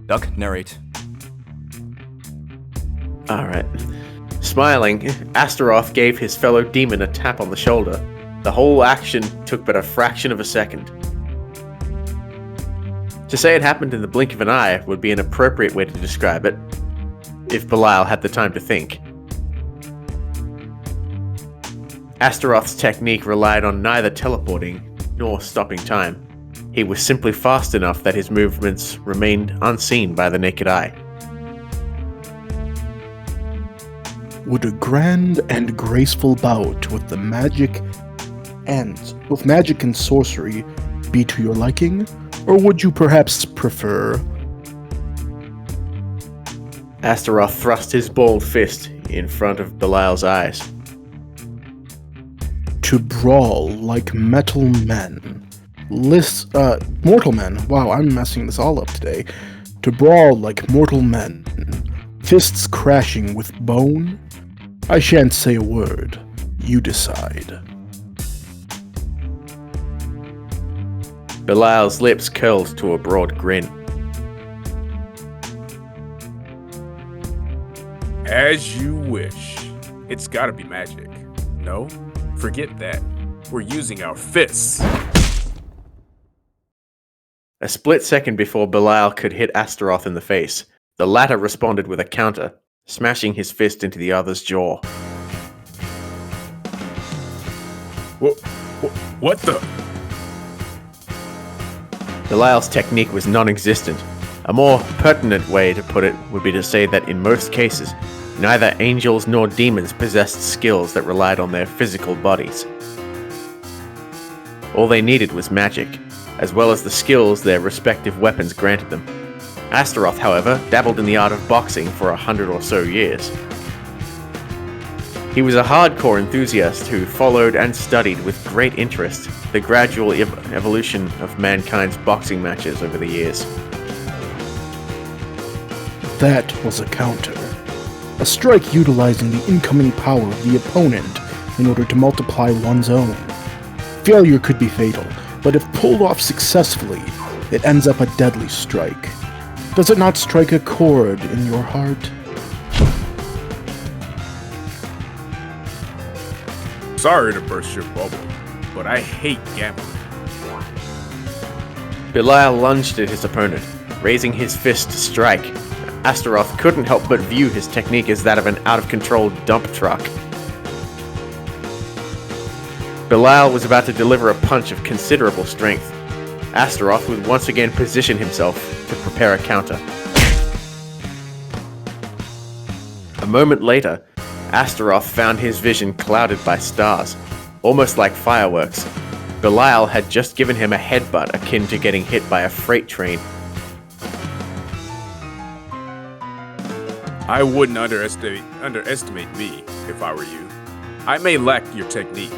Duck, narrate. Alright. Smiling, Astaroth gave his fellow demon a tap on the shoulder. The whole action took but a fraction of a second. To say it happened in the blink of an eye would be an appropriate way to describe it, if Belial had the time to think. Astaroth's technique relied on neither teleporting nor stopping time. He was simply fast enough that his movements remained unseen by the naked eye. Would a grand and graceful bout with magic and sorcery be to your liking, or would you perhaps prefer? Astaroth thrust his bald fist in front of Belial's eyes. To brawl like metal men. Mortal men. Wow, I'm messing this all up today. To brawl like mortal men. Fists crashing with bone? I shan't say a word. You decide. Belial's lips curled to a broad grin. As you wish. It's gotta be magic. No? Forget that. We're using our fists. A split second before Belial could hit Astaroth in the face, the latter responded with a counter, smashing his fist into the other's jaw. What the? Belial's technique was non-existent. A more pertinent way to put it would be to say that in most cases, neither angels nor demons possessed skills that relied on their physical bodies. All they needed was magic, as well as the skills their respective weapons granted them. Astaroth, however, dabbled in the art of boxing for 100 or so years. He was a hardcore enthusiast who followed and studied with great interest the gradual evolution of mankind's boxing matches over the years. That was a counter. A strike utilizing the incoming power of the opponent in order to multiply one's own. Failure could be fatal, but if pulled off successfully, it ends up a deadly strike. Does it not strike a chord in your heart? Sorry to burst your bubble, but I hate gambling. Belial lunged at his opponent, raising his fist to strike. Astaroth couldn't help but view his technique as that of an out-of-control dump truck. Belial was about to deliver a punch of considerable strength. Astaroth would once again position himself to prepare a counter. A moment later, Astaroth found his vision clouded by stars, almost like fireworks. Belial had just given him a headbutt akin to getting hit by a freight train. I wouldn't underestimate me if I were you. I may lack your technique,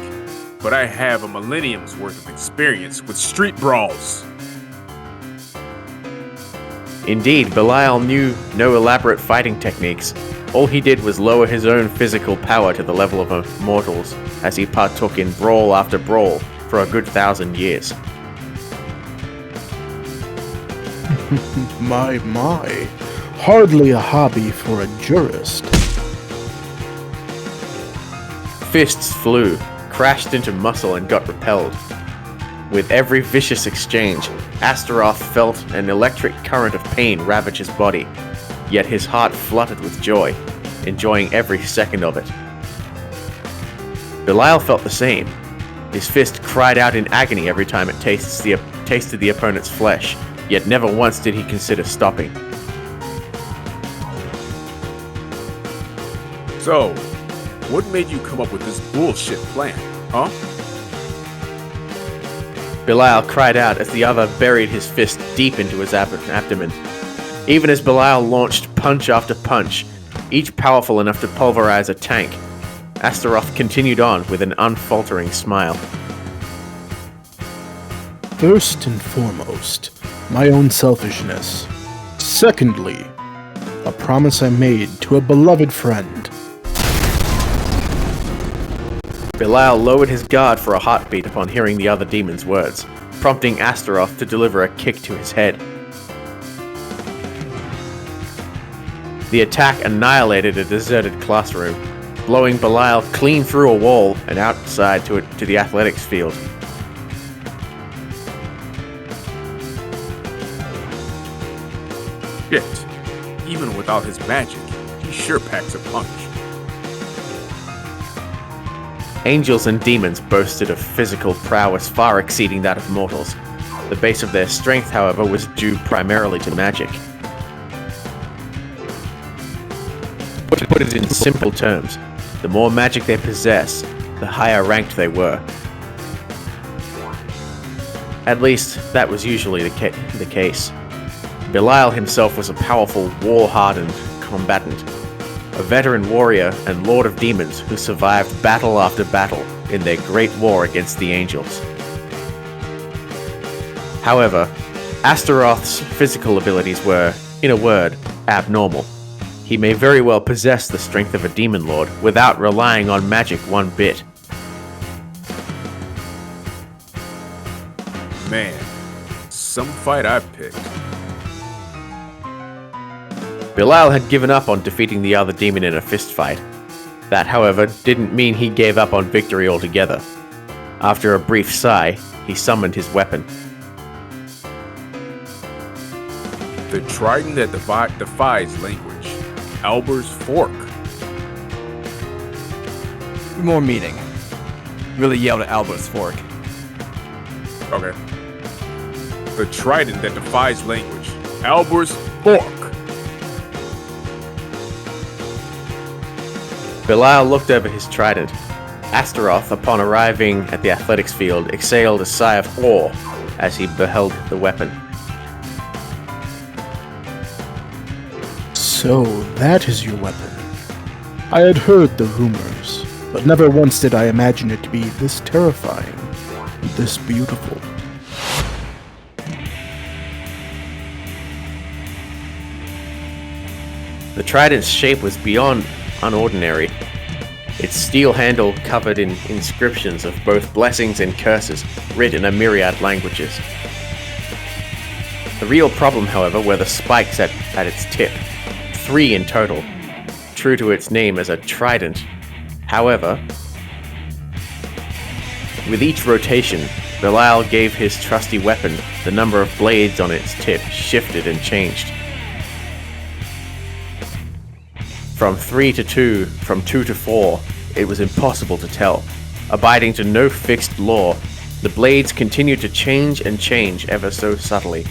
but I have a millennium's worth of experience with street brawls. Indeed, Belial knew no elaborate fighting techniques. All he did was lower his own physical power to the level of mortals as he partook in brawl after brawl for a good 1,000 years. My. Hardly a hobby for a jurist. Fists flew, crashed into muscle and got repelled. With every vicious exchange, Astaroth felt an electric current of pain ravage his body, yet his heart fluttered with joy, enjoying every second of it. Belial felt the same. His fist cried out in agony every time it tasted the opponent's flesh, yet never once did he consider stopping. So, what made you come up with this bullshit plan, huh? Belial cried out as the other buried his fist deep into his abdomen. Even as Belial launched punch after punch, each powerful enough to pulverize a tank, Astaroth continued on with an unfaltering smile. First and foremost, my own selfishness. Secondly, a promise I made to a beloved friend. Belial lowered his guard for a heartbeat upon hearing the other demon's words, prompting Astaroth to deliver a kick to his head. The attack annihilated a deserted classroom, blowing Belial clean through a wall and outside to the athletics field. Shit. Even without his magic, he sure packs a punch. Angels and demons boasted of physical prowess far exceeding that of mortals. The base of their strength, however, was due primarily to magic. To put it in simple terms, the more magic they possess, the higher ranked they were. At least, that was usually the case. Belial himself was a powerful, war-hardened combatant, a veteran warrior and lord of demons who survived battle after battle in their great war against the angels. However, Astaroth's physical abilities were, in a word, abnormal. He may very well possess the strength of a demon lord without relying on magic one bit. Man, some fight I've picked. Belial had given up on defeating the other demon in a fistfight. That, however, didn't mean he gave up on victory altogether. After a brief sigh, he summoned his weapon. The trident that defies language. Alber's fork. More meaning. Really yelled at Alber's fork. Okay. The trident that defies language. Alber's fork. Belial looked over his trident. Astaroth, upon arriving at the athletics field, exhaled a sigh of awe as he beheld the weapon. So, that is your weapon. I had heard the rumors, but never once did I imagine it to be this terrifying, this beautiful. The trident's shape was beyond unordinary. Its steel handle covered in inscriptions of both blessings and curses, written in a myriad languages. The real problem, however, were the spikes at its tip. 3 in total, true to its name as a trident. However, with each rotation, Belial gave his trusty weapon, the number of blades on its tip shifted and changed. From 3 to 2, from 2 to 4, it was impossible to tell. Abiding to no fixed law, the blades continued to change and change ever so subtly,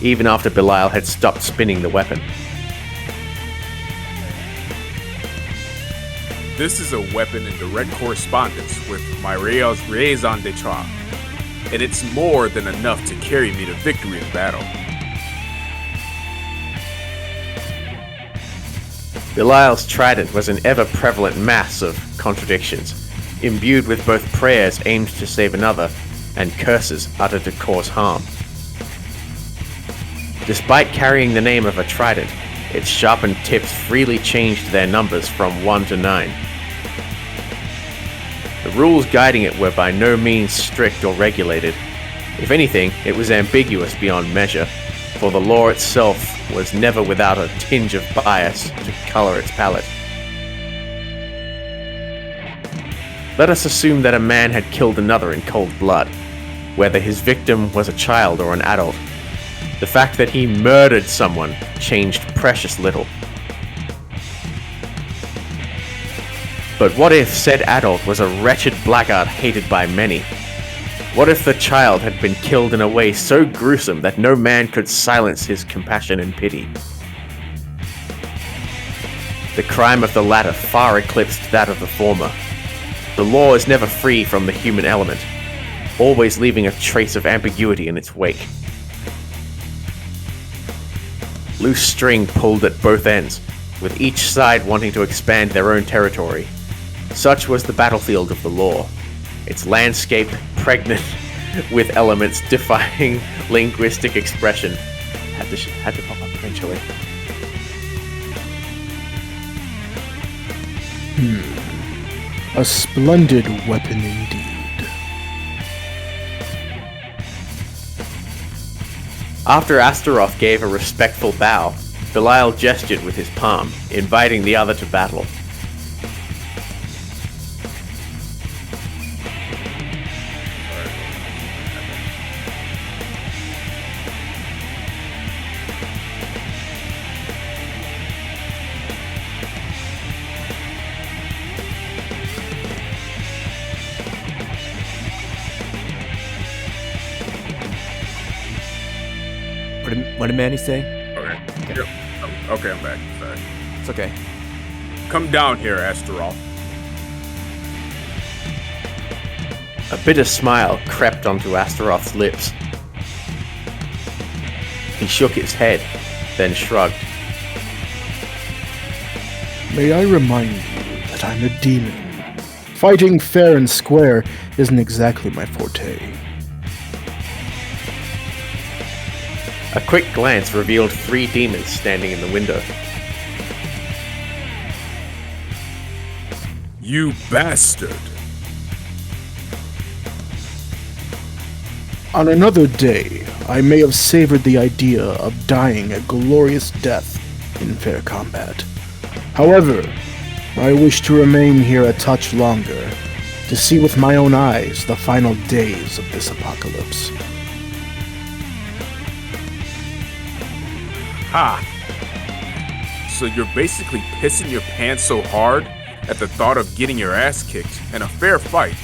even after Belial had stopped spinning the weapon. This is a weapon in direct correspondence with my raison d'etre, and it's more than enough to carry me to victory in battle. Belial's trident was an ever-prevalent mass of contradictions, imbued with both prayers aimed to save another and curses uttered to cause harm. Despite carrying the name of a trident, its sharpened tips freely changed their numbers from 1 to 9. The rules guiding it were by no means strict or regulated. If anything, it was ambiguous beyond measure, for the law itself was never without a tinge of bias to color its palette. Let us assume that a man had killed another in cold blood, whether his victim was a child or an adult. The fact that he murdered someone changed precious little. But what if said adult was a wretched blackguard hated by many? What if the child had been killed in a way so gruesome that no man could silence his compassion and pity? The crime of the latter far eclipsed that of the former. The law is never free from the human element, always leaving a trace of ambiguity in its wake. Loose string pulled at both ends, with each side wanting to expand their own territory. Such was the battlefield of the law, its landscape pregnant with elements defying linguistic expression. Had to pop up eventually. A splendid weapon indeed. After Astaroth gave a respectful bow, Belial gestured with his palm, inviting the other to battle. What did Manny say? Okay. Yep. Oh, okay, I'm back. Sorry. It's okay. Come down here, Astaroth. A bitter smile crept onto Astaroth's lips. He shook his head, then shrugged. May I remind you that I'm a demon. Fighting fair and square isn't exactly my forte. A quick glance revealed 3 demons standing in the window. You bastard. On another day, I may have savored the idea of dying a glorious death in fair combat. However, I wish to remain here a touch longer, to see with my own eyes the final days of this apocalypse. Ha! So you're basically pissing your pants so hard at the thought of getting your ass kicked in a fair fight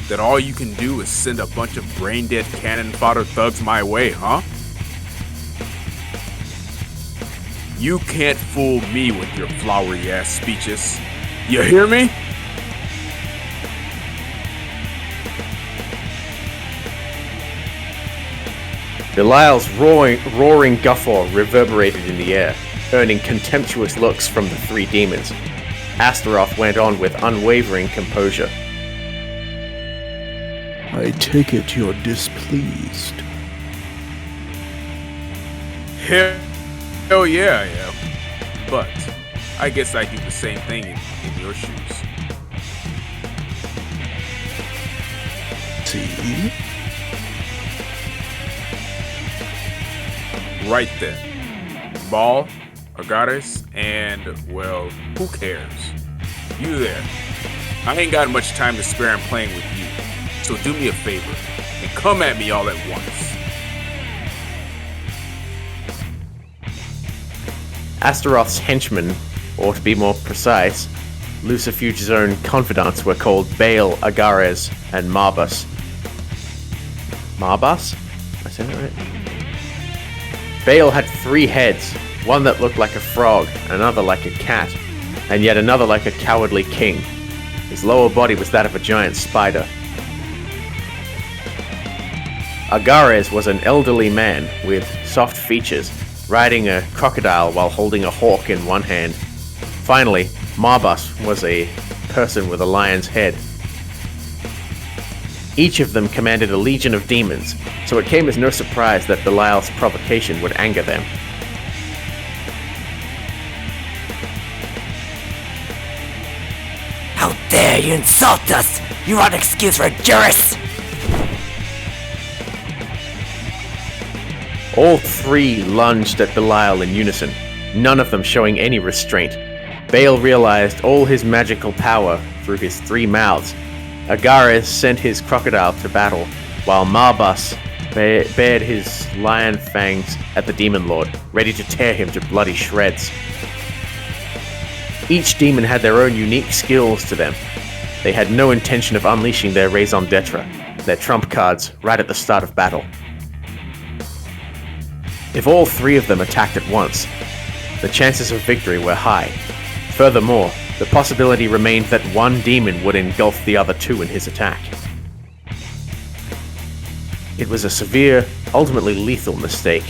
that all you can do is send a bunch of brain-dead cannon fodder thugs my way, huh? You can't fool me with your flowery-ass speeches. You hear me? Belial's roaring guffaw reverberated in the air, earning contemptuous looks from the 3 demons. Astaroth went on with unwavering composure. I take it you're displeased. Hell yeah, I am. But I guess I do the same thing in your shoes. See? Right then. Ball, Agares, and, well, who cares? You there. I ain't got much time to spare in playing with you, so do me a favor and come at me all at once. Astaroth's henchmen, or to be more precise, Lucifuge's own confidants were called Baal, Agares, and Marbas. Marbas? Am I saying that right? Baal had 3 heads, one that looked like a frog, another like a cat, and yet another like a cowardly king. His lower body was that of a giant spider. Agares was an elderly man with soft features, riding a crocodile while holding a hawk in one hand. Finally, Marbas was a person with a lion's head. Each of them commanded a legion of demons, so it came as no surprise that Belial's provocation would anger them. How dare you insult us! You want an excuse for a jurist! All 3 lunged at Belial in unison, none of them showing any restraint. Baal realized all his magical power through his 3 mouths. Agares sent his crocodile to battle, while Marbas bared his lion fangs at the Demon Lord, ready to tear him to bloody shreds. Each demon had their own unique skills to them. They had no intention of unleashing their raison d'etre, their trump cards, right at the start of battle. If all 3 of them attacked at once, the chances of victory were high. Furthermore, the possibility remained that one demon would engulf the other 2 in his attack. It was a severe, ultimately lethal mistake.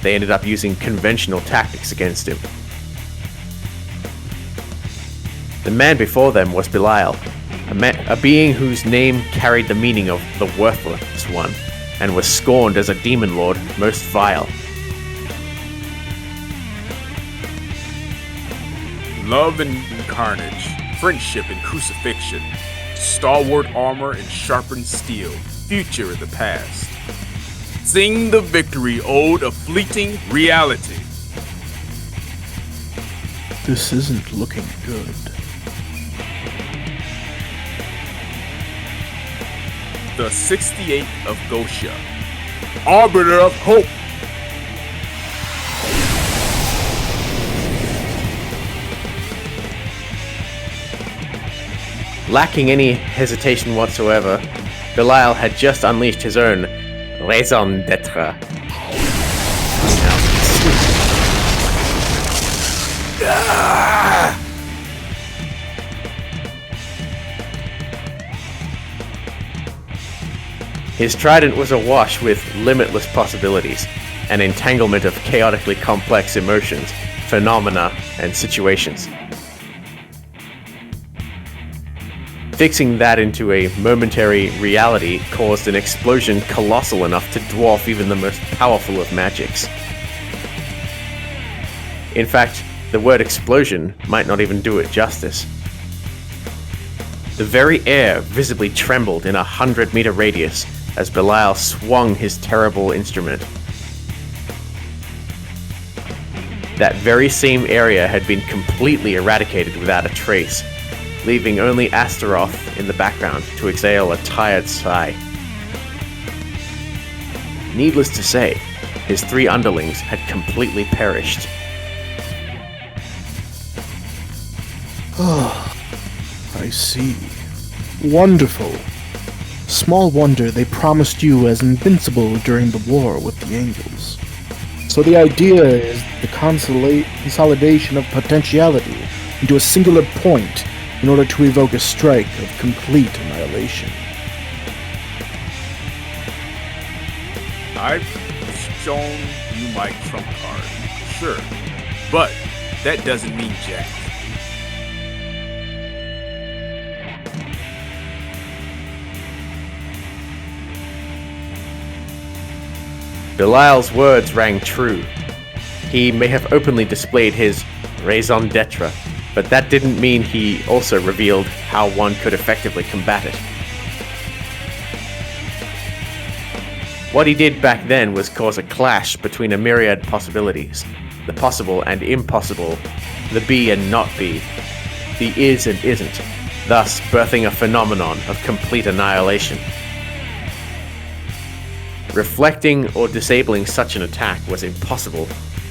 They ended up using conventional tactics against him. The man before them was Belial, a being whose name carried the meaning of the worthless one, and was scorned as a demon lord most vile. Love and carnage, friendship and crucifixion, stalwart armor and sharpened steel, future in the past. Sing the victory ode of fleeting reality. This isn't looking good. The 68th of Gosha, Arbiter of Hope. Lacking any hesitation whatsoever, Belial had just unleashed his own raison d'etre. His trident was awash with limitless possibilities, an entanglement of chaotically complex emotions, phenomena, and situations. Fixing that into a momentary reality caused an explosion colossal enough to dwarf even the most powerful of magics. In fact, the word explosion might not even do it justice. The very air visibly trembled in a 100-meter radius as Belial swung his terrible instrument. That very same area had been completely eradicated without a trace, leaving only Astaroth in the background to exhale a tired sigh. Needless to say, his 3 underlings had completely perished. I see. Wonderful. Small wonder they promised you as invincible during the war with the angels. So the idea is the consolidation of potentiality into a singular point in order to evoke a strike of complete annihilation. I've shown you my trump card, sure, but that doesn't mean jack. Belial's words rang true. He may have openly displayed his raison d'etre, but that didn't mean he also revealed how one could effectively combat it. What he did back then was cause a clash between a myriad possibilities, the possible and impossible, the be and not be, the is and isn't, thus birthing a phenomenon of complete annihilation. Reflecting or disabling such an attack was impossible,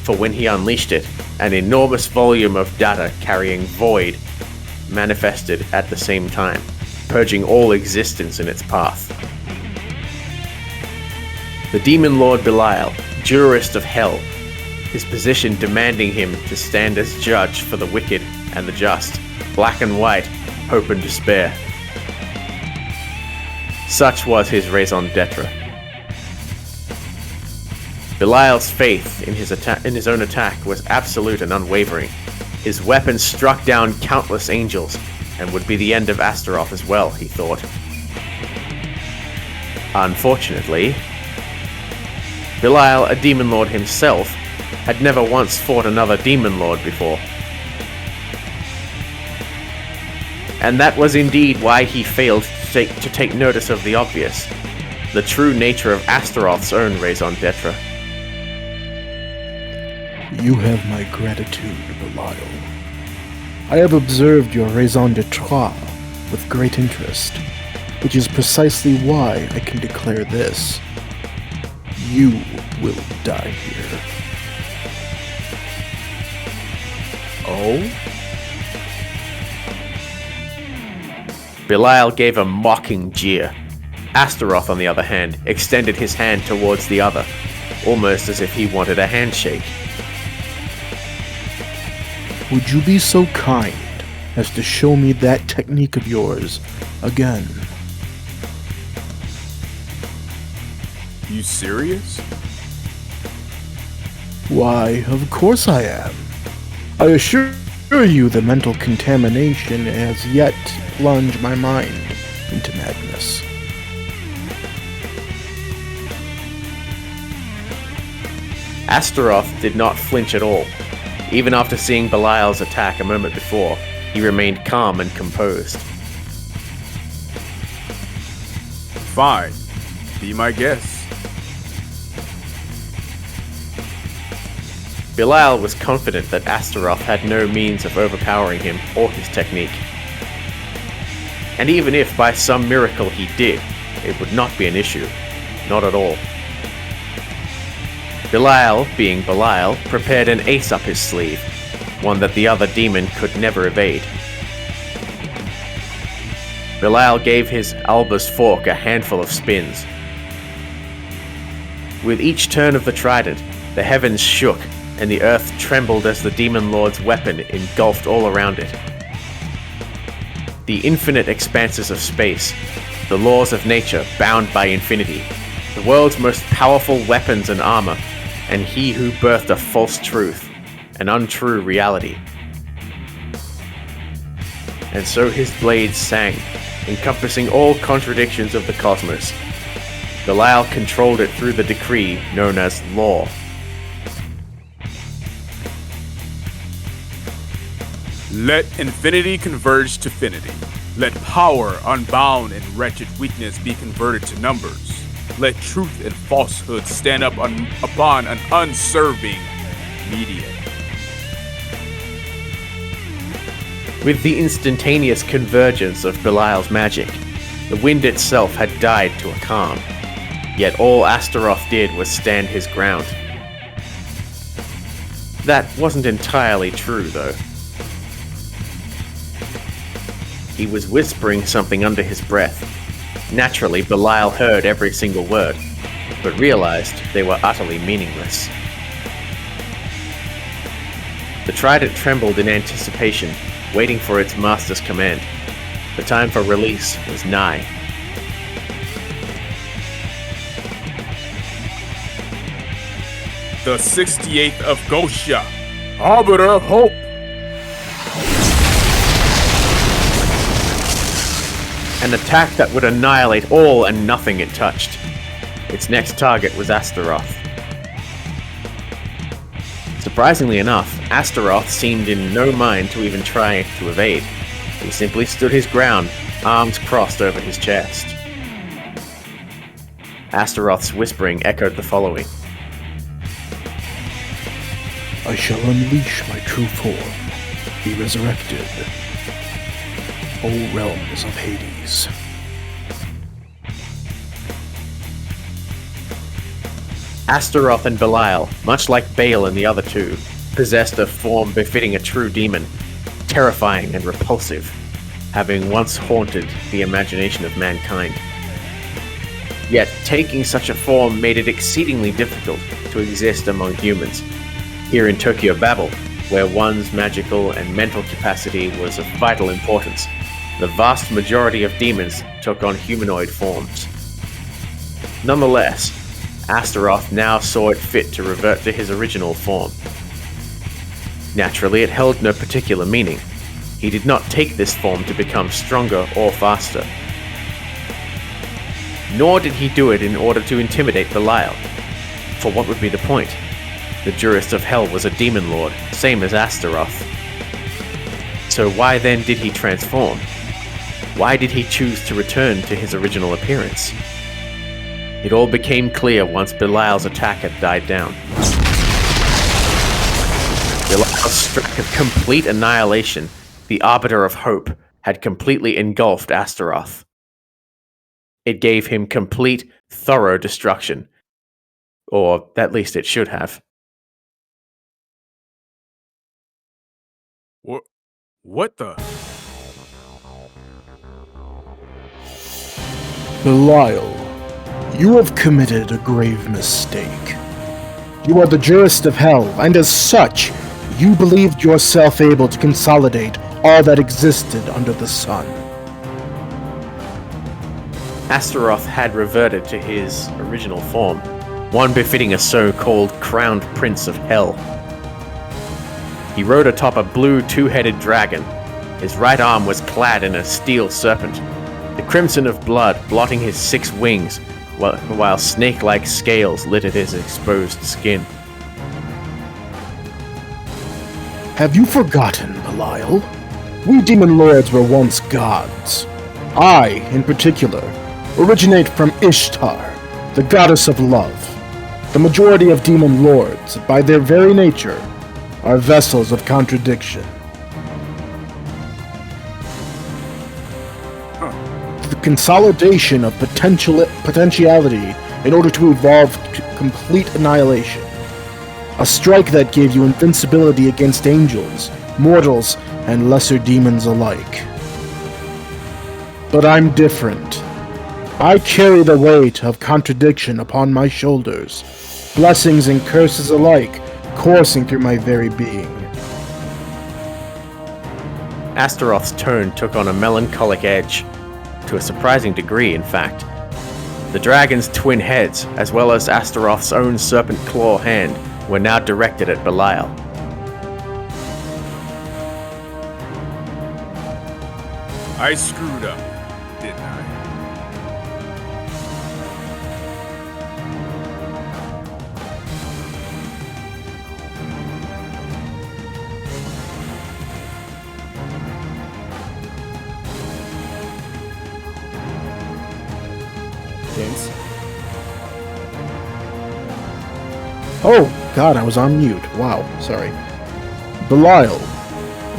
for when he unleashed it, an enormous volume of data carrying void manifested at the same time, purging all existence in its path. The Demon Lord Belial, jurist of hell, his position demanding him to stand as judge for the wicked and the just, black and white, hope and despair. Such was his raison d'etre. Belial's faith in his own attack was absolute and unwavering. His weapon struck down countless angels, and would be the end of Astaroth as well, he thought. Unfortunately, Belial, a demon lord himself, had never once fought another demon lord before. And that was indeed why he failed to take notice of the obvious, the true nature of Astaroth's own raison d'etre. You have my gratitude, Belial. I have observed your raison d'etre with great interest, which is precisely why I can declare this. You will die here. Oh? Belial gave a mocking jeer. Astaroth, on the other hand, extended his hand towards the other, almost as if he wanted a handshake. Would you be so kind as to show me that technique of yours again? You serious? Why, of course I am. I assure you the mental contamination has yet to plunge my mind into madness. Astaroth did not flinch at all. Even after seeing Belial's attack a moment before, he remained calm and composed. Fine. Be my guest. Belial was confident that Astaroth had no means of overpowering him or his technique. And even if by some miracle he did, it would not be an issue. Not at all. Belial, being Belial, prepared an ace up his sleeve, one that the other demon could never evade. Belial gave his Alba's fork a handful of spins. With each turn of the trident, the heavens shook, and the earth trembled as the Demon Lord's weapon engulfed all around it. The infinite expanses of space, the laws of nature bound by infinity, the world's most powerful weapons and armor, and he who birthed a false truth, an untrue reality. And so his blades sang, encompassing all contradictions of the cosmos. Belial controlled it through the decree known as law. Let infinity converge to finity. Let power unbound and wretched weakness be converted to numbers. Let truth and falsehood stand up upon an unserving median. With the instantaneous convergence of Belial's magic, the wind itself had died to a calm. Yet all Astaroth did was stand his ground. That wasn't entirely true, though. He was whispering something under his breath. Naturally, Belial heard every single word, but realized they were utterly meaningless. The trident trembled in anticipation, waiting for its master's command. The time for release was nigh. The 68th of Gosha, Arbiter of Hope. An attack that would annihilate all and nothing it touched. Its next target was Astaroth. Surprisingly enough, Astaroth seemed in no mind to even try to evade. He simply stood his ground, arms crossed over his chest. Astaroth's whispering echoed the following. I shall unleash my true form, be resurrected. O realms of Hades. Astaroth and Belial, much like Baal and the other two, possessed a form befitting a true demon, terrifying and repulsive, having once haunted the imagination of mankind. Yet, taking such a form made it exceedingly difficult to exist among humans. Here in Tokyo Babel, where one's magical and mental capacity was of vital importance, the vast majority of demons took on humanoid forms. Nonetheless, Astaroth now saw it fit to revert to his original form. Naturally, it held no particular meaning. He did not take this form to become stronger or faster. Nor did he do it in order to intimidate Belial. For what would be the point? The Jurist of Hell was a demon lord, same as Astaroth. So why then did he transform? Why did he choose to return to his original appearance? It all became clear once Belial's attack had died down. Belial's strike of complete annihilation, the Arbiter of Hope, had completely engulfed Astaroth. It gave him complete, thorough destruction. Or at least it should have. What the? Belial, you have committed a grave mistake. You are the Jurist of Hell, and as such, you believed yourself able to consolidate all that existed under the sun. Astaroth had reverted to his original form, one befitting a so-called crowned prince of hell. He rode atop a blue two-headed dragon. His right arm was clad in a steel serpent, the crimson of blood blotting his 6 wings, while snake-like scales littered his exposed skin. Have you forgotten, Belial? We demon lords were once gods. I, in particular, originate from Ishtar, the goddess of love. The majority of demon lords, by their very nature, are vessels of contradiction. The consolidation of potentiality in order to evolve to complete annihilation. A strike that gave you invincibility against angels, mortals, and lesser demons alike. But I'm different. I carry the weight of contradiction upon my shoulders, blessings and curses alike coursing through my very being. Astaroth's tone took on a melancholic edge, to a surprising degree, in fact. The dragon's twin heads, as well as Astaroth's own serpent claw hand, were now directed at Belial. I screwed up, didn't I? Vince? Oh, God, I was on mute. Wow, sorry. Belial,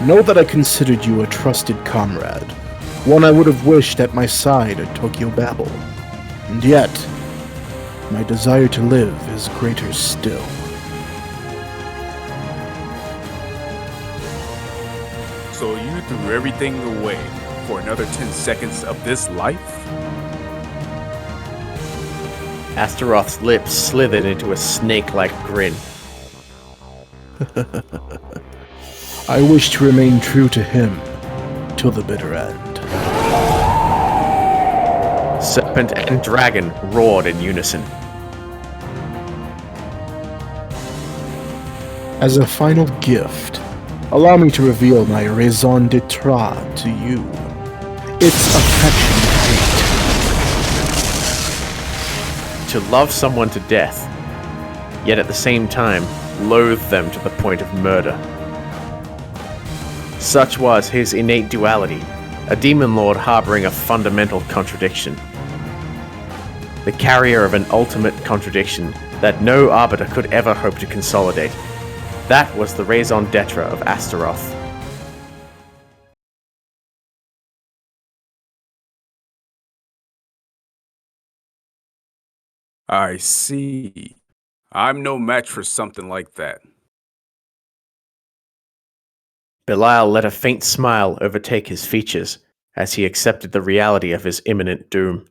know that I considered you a trusted comrade, one I would have wished at my side at Tokyo Babel. And yet, my desire to live is greater still. So you threw everything away for another 10 seconds of this life? Astaroth's lips slithered into a snake-like grin. I wish to remain true to him till the bitter end. Serpent and dragon roared in unison. As a final gift, allow me to reveal my raison d'etre to you. It's affection hate. To love someone to death, yet at the same time loathe them to the point of murder. Such was his innate duality, a demon lord harboring a fundamental contradiction. The carrier of an ultimate contradiction that no arbiter could ever hope to consolidate. That was the raison d'etre of Astaroth. I see. I'm no match for something like that. Belial let a faint smile overtake his features as he accepted the reality of his imminent doom.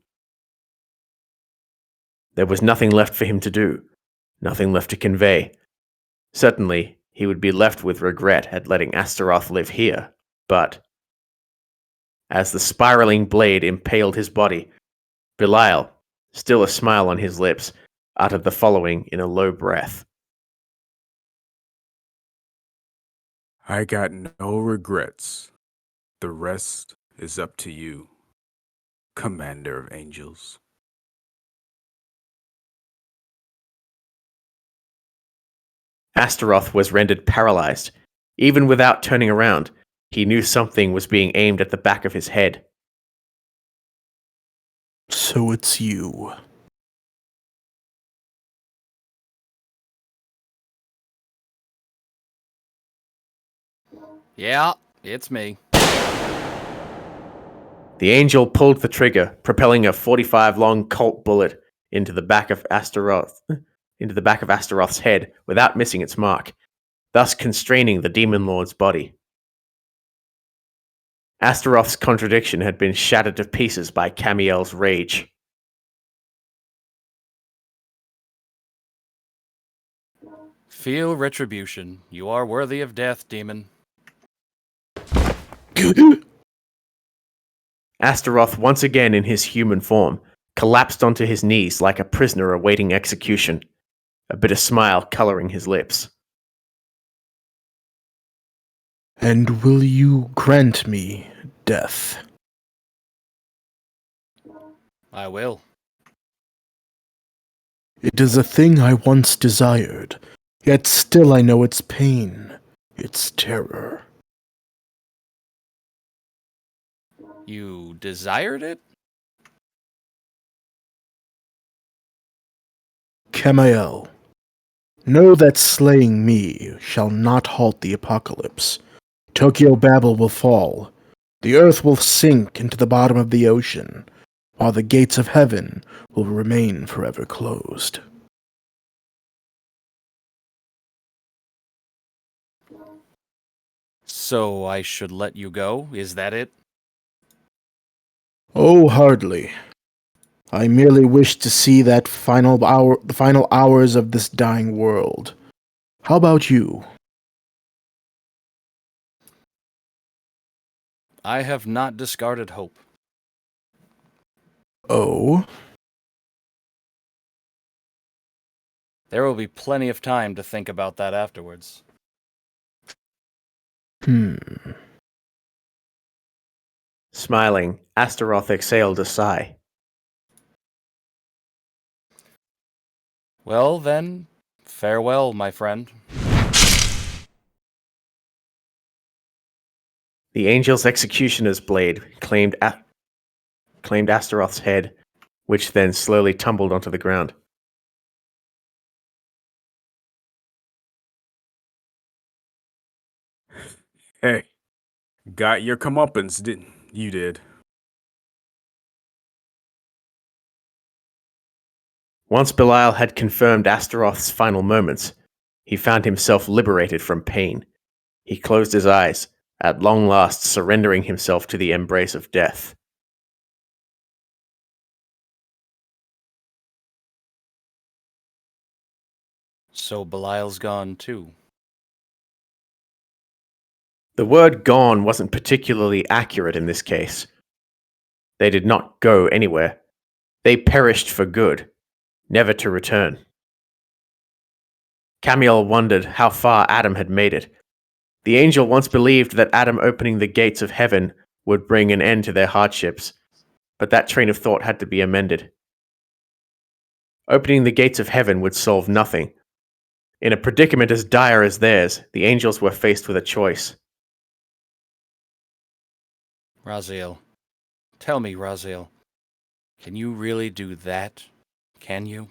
There was nothing left for him to do, nothing left to convey. Certainly, he would be left with regret at letting Astaroth live here, but... As the spiraling blade impaled his body, Belial, still a smile on his lips, uttered the following in a low breath. I got no regrets. The rest is up to you, Commander of Angels. Astaroth was rendered paralyzed. Even without turning around, he knew something was being aimed at the back of his head. So it's you. Yeah, it's me. The angel pulled the trigger, propelling a 45 long Colt bullet into the back of Astaroth's head without missing its mark, thus constraining the demon lord's body. Astaroth's contradiction had been shattered to pieces by Camael's rage. Feel retribution. You are worthy of death, demon. Astaroth, once again in his human form, collapsed onto his knees like a prisoner awaiting execution, a bitter smile coloring his lips. And will you grant me death? I will. It is a thing I once desired, yet still I know its pain, its terror. You desired it? Camael, Know that slaying me shall not halt the apocalypse. Tokyo Babel will fall. The earth will sink into the bottom of the ocean, while the gates of heaven will remain forever closed. So I should let you go? Is that it? Oh, hardly. I merely wish to see the final hours of this dying world. How about you? I have not discarded hope. Oh? There will be plenty of time to think about that afterwards. Smiling, Astaroth exhaled a sigh. Well, then, farewell, my friend. The angel's executioner's blade claimed Astaroth's head, which then slowly tumbled onto the ground. Hey, got your comeuppance, didn't you? Did. Once Belial had confirmed Astaroth's final moments, he found himself liberated from pain. He closed his eyes, at long last surrendering himself to the embrace of death. So Belial's gone too. The word gone wasn't particularly accurate in this case. They did not go anywhere. They perished for good, never to return. Camael wondered how far Adam had made it. The angel once believed that Adam opening the gates of heaven would bring an end to their hardships, but that train of thought had to be amended. Opening the gates of heaven would solve nothing. In a predicament as dire as theirs, the angels were faced with a choice. Raziel. Tell me, Raziel. Can you really do that? Can you?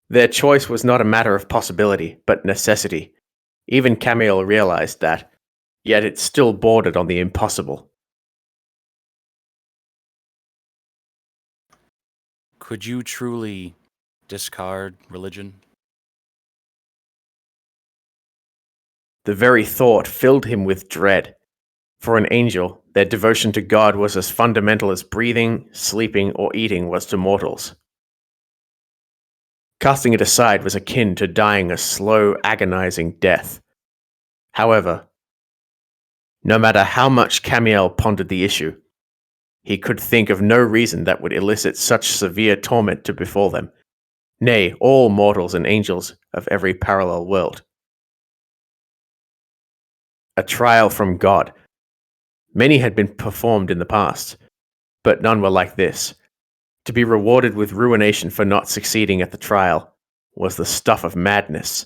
Their choice was not a matter of possibility, but necessity. Even Camael realized that, yet it still bordered on the impossible. Could you truly discard religion? The very thought filled him with dread. For an angel, their devotion to God was as fundamental as breathing, sleeping, or eating was to mortals. Casting it aside was akin to dying a slow, agonizing death. However, no matter how much Camael pondered the issue, he could think of no reason that would elicit such severe torment to befall them, nay, all mortals and angels of every parallel world. A trial from God. Many had been performed in the past, but none were like this. To be rewarded with ruination for not succeeding at the trial was the stuff of madness.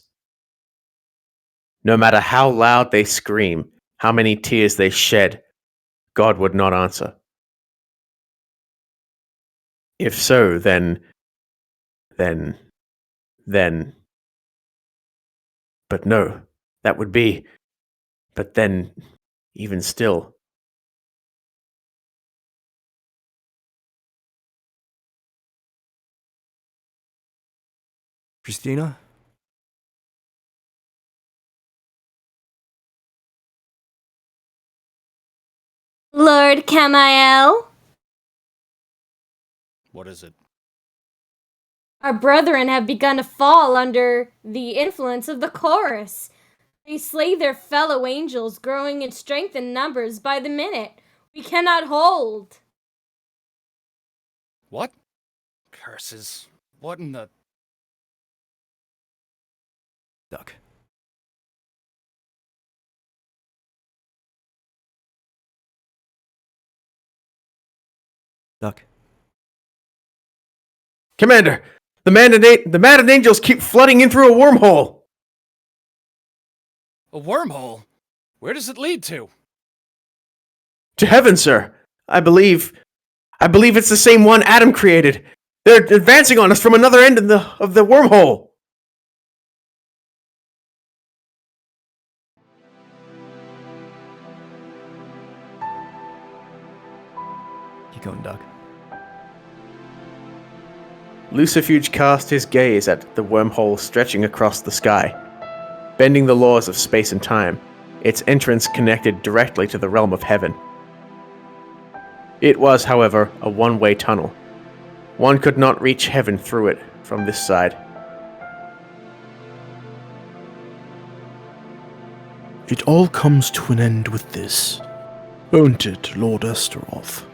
No matter how loud they scream, how many tears they shed, God would not answer. If so, then... But no, that would be... But then, even still... Cristina? Lord Camael, What is it? our brethren have begun to fall under the influence of the chorus. They slay their fellow angels, growing in strength and numbers by the minute. We cannot hold. What? Curses. What in the... Duck. Duck. Commander! The maddened angels keep flooding in through a wormhole! A wormhole? Where does it lead to? To heaven, sir! I believe it's the same one Adam created. They're advancing on us from another end of the wormhole. Keep going, Doc. Lucifuge cast his gaze at the wormhole stretching across the sky. Bending the laws of space and time, its entrance connected directly to the realm of heaven. It was, however, a one-way tunnel. One could not reach heaven through it from this side. It all comes to an end with this, won't it, Lord Astaroth?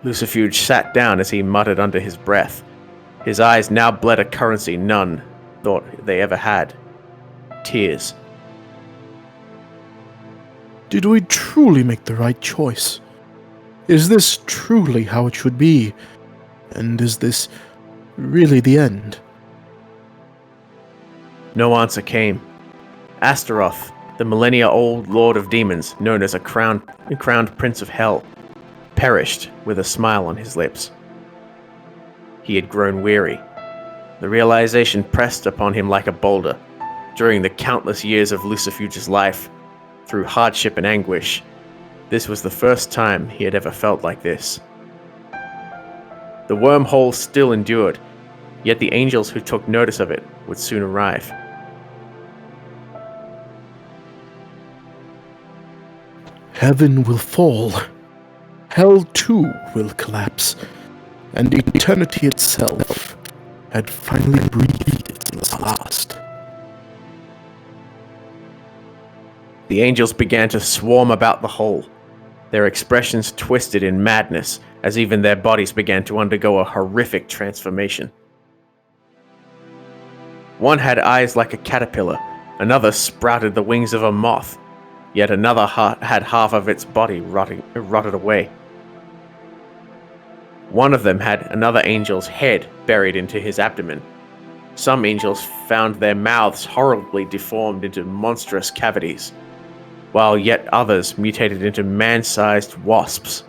Lucifuge sat down as he muttered under his breath. His eyes now bled a currency none thought they ever had. Tears. Did we truly make the right choice? Is this truly how it should be? And is this really the end? No answer came. Astaroth, the millennia-old lord of demons, known as a crowned prince of hell, perished with a smile on his lips. He had grown weary. The realization pressed upon him like a boulder. During the countless years of Lucifuge's life, through hardship and anguish, this was the first time he had ever felt like this. The wormhole still endured, yet the angels who took notice of it would soon arrive. Heaven will fall. Hell too will collapse. And eternity itself had finally breathed its last. The angels began to swarm about the hole, their expressions twisted in madness as even their bodies began to undergo a horrific transformation. One had eyes like a caterpillar, another sprouted the wings of a moth, yet another had half of its body rotted away. One of them had another angel's head buried into his abdomen. Some angels found their mouths horribly deformed into monstrous cavities, while yet others mutated into man-sized wasps.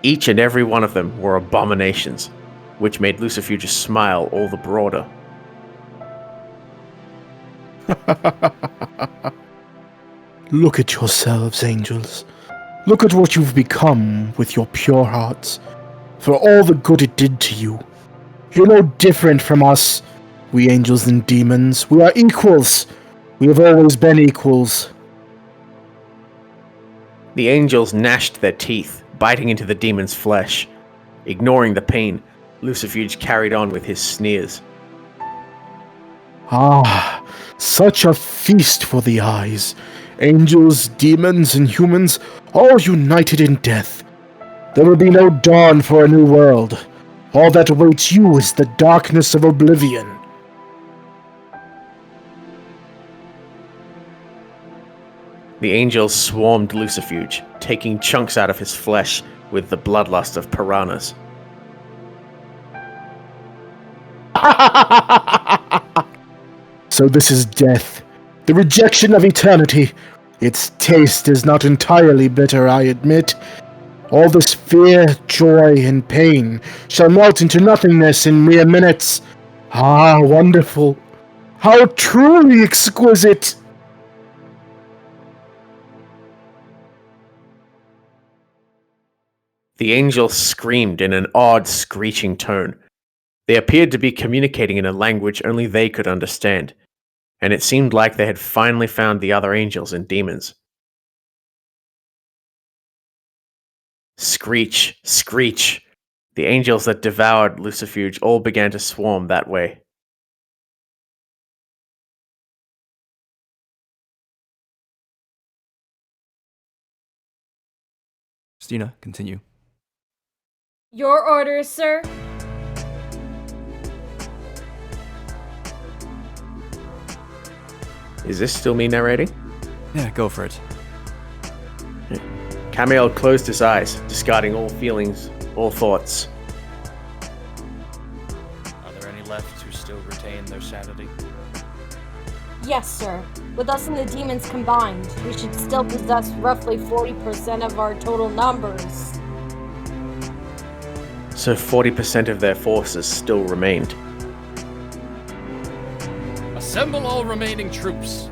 Each and every one of them were abominations, which made Lucifuge smile all the broader. Look at yourselves, angels. Look at what you've become with your pure hearts. For all the good it did to you. You're no different from us, we angels and demons. We are equals. We have always been equals. The angels gnashed their teeth, biting into the demon's flesh. Ignoring the pain, Lucifuge carried on with his sneers. Ah, such a feast for the eyes. Angels, demons, and humans, all united in death. There will be no dawn for a new world. All that awaits you is the darkness of oblivion. The angels swarmed Lucifuge, taking chunks out of his flesh with the bloodlust of piranhas. So this is death, the rejection of eternity. Its taste is not entirely bitter, I admit. All this fear, joy, and pain shall melt into nothingness in mere minutes. Ah, wonderful. How truly exquisite! The angels screamed in an odd, screeching tone. They appeared to be communicating in a language only they could understand, and it seemed like they had finally found the other angels and demons. Screech, screech. The angels that devoured Lucifuge all began to swarm that way. Cristina, continue. Your orders, sir. Is this still me narrating? Yeah, go for it. Camael closed his eyes, discarding all feelings, all thoughts. Are there any left who still retain their sanity? Yes, sir. With us and the demons combined, we should still possess roughly 40% of our total numbers. So 40% of their forces still remained. Assemble all remaining troops.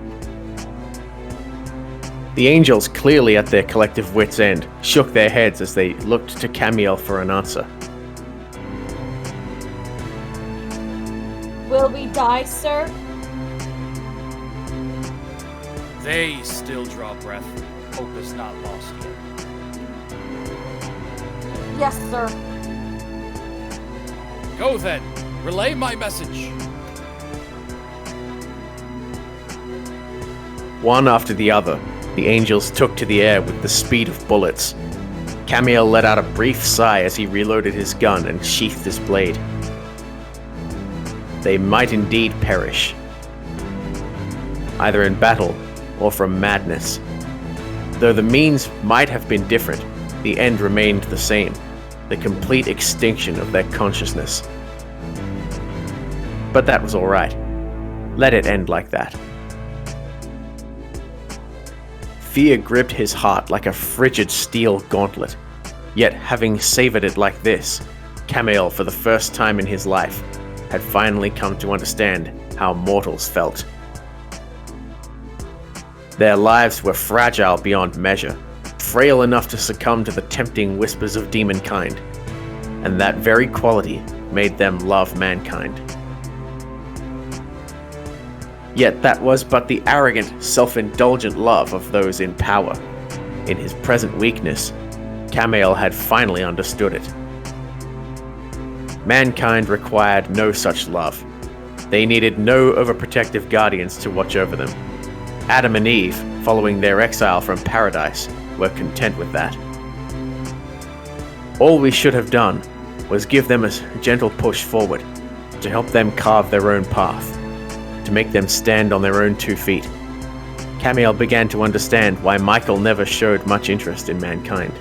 The angels, clearly at their collective wits' end, shook their heads as they looked to Camael for an answer. Will we die, sir? They still draw breath. Hope is not lost yet. Yes, sir. Go then. Relay my message. One after the other, the angels took to the air with the speed of bullets. Camael let out a brief sigh as he reloaded his gun and sheathed his blade. They might indeed perish, either in battle or from madness. Though the means might have been different, the end remained the same, the complete extinction of their consciousness. But that was alright. Let it end like that. Fear gripped his heart like a frigid steel gauntlet. Yet, having savored it like this, Camael, for the first time in his life, had finally come to understand how mortals felt. Their lives were fragile beyond measure, frail enough to succumb to the tempting whispers of demonkind, and that very quality made them love mankind. Yet that was but the arrogant, self-indulgent love of those in power. In his present weakness, Camael had finally understood it. Mankind required no such love. They needed no overprotective guardians to watch over them. Adam and Eve, following their exile from paradise, were content with that. All we should have done was give them a gentle push forward, to help them carve their own path, to make them stand on their own 2 feet. Camael began to understand why Michael never showed much interest in mankind.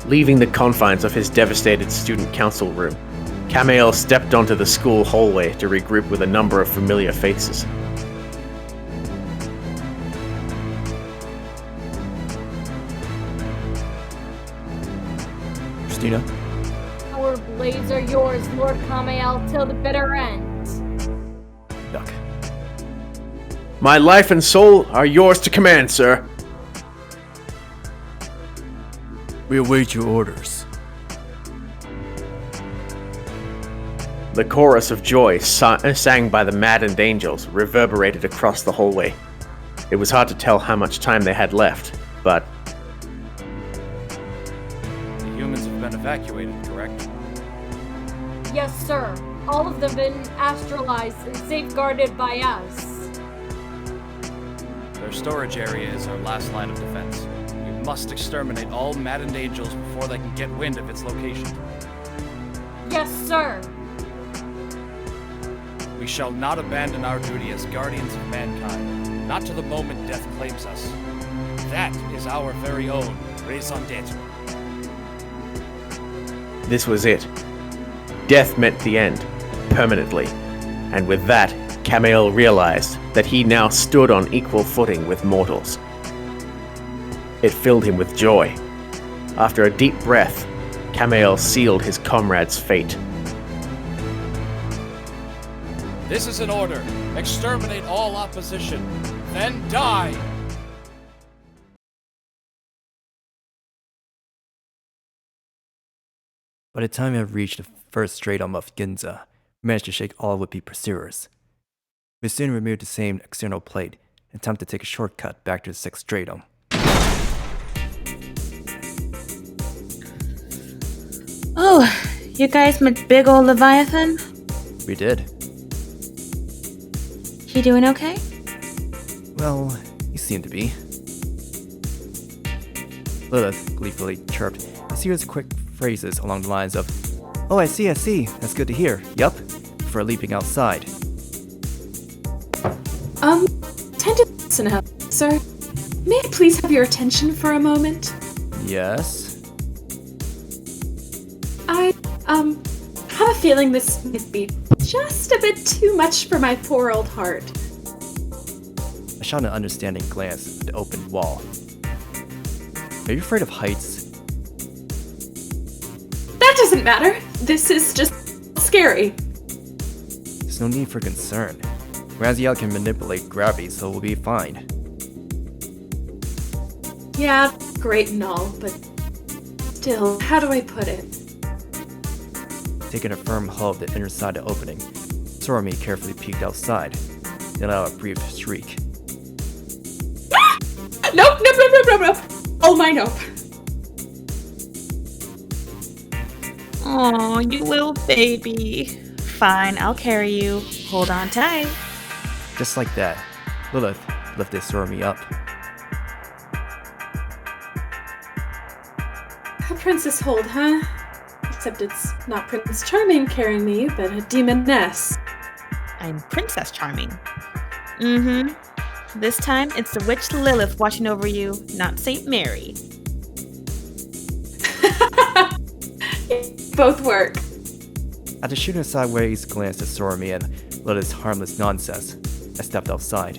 Leaving the confines of his devastated student council room, Camael stepped onto the school hallway to regroup with a number of familiar faces. Cristina? Our blades are yours, Lord Camael, till the bitter end. Duck. My life and soul are yours to command, sir. We await your orders. The chorus of joy sang by the maddened angels reverberated across the hallway. It was hard to tell how much time they had left, but The humans have been evacuated, correct? Yes, sir. All of them been astralized and safeguarded by us. Their storage area is our last line of defense. We must exterminate all maddened angels before they can get wind of its location. Yes, sir. We shall not abandon our duty as guardians of mankind, not to the moment death claims us. That is our very own raison d'etre. this was it. Death meant the end, permanently, and with that, Camael realized that he now stood on equal footing with mortals. It filled him with joy. After a deep breath, Camael sealed his comrade's fate. This is an order. Exterminate all opposition, then die! By the time we had reached the first stratum of Ginza, we managed to shake all would-be pursuers. We soon removed the same external plate and attempted to take a shortcut back to the sixth stratum. Oh, you guys met big old Leviathan? We did. He doing okay? Well, he seemed to be. Lilith gleefully chirped a series of quick phrases along the lines of, "Oh, I see, that's good to hear, yup," before leaping outside. Tend to listen up, sir. May I please have your attention for a moment? Yes? have a feeling this might be just a bit too much for my poor old heart. I shot an understanding glance at the open wall. Are you afraid of heights? That doesn't matter. This is just scary. There's no need for concern. Raziel can manipulate gravity, so we'll be fine. Yeah, great and all, but still, how do I put it? Taking a firm hold of the inner side of the opening, Sorami carefully peeked outside, then let out a brief shriek. Nope. Oh my nope. Oh, you little baby. Fine, I'll carry you. Hold on tight. Just like that, Lilith lifted Sorami up. A princess hold, huh? Except it's not Prince Charming carrying me, but a demoness. I'm Princess Charming. Mm-hmm. This time, it's the witch Lilith watching over you, not Saint Mary. Both work. After shooting a sideways glance at Sorami and Lilith's harmless nonsense, I stepped outside.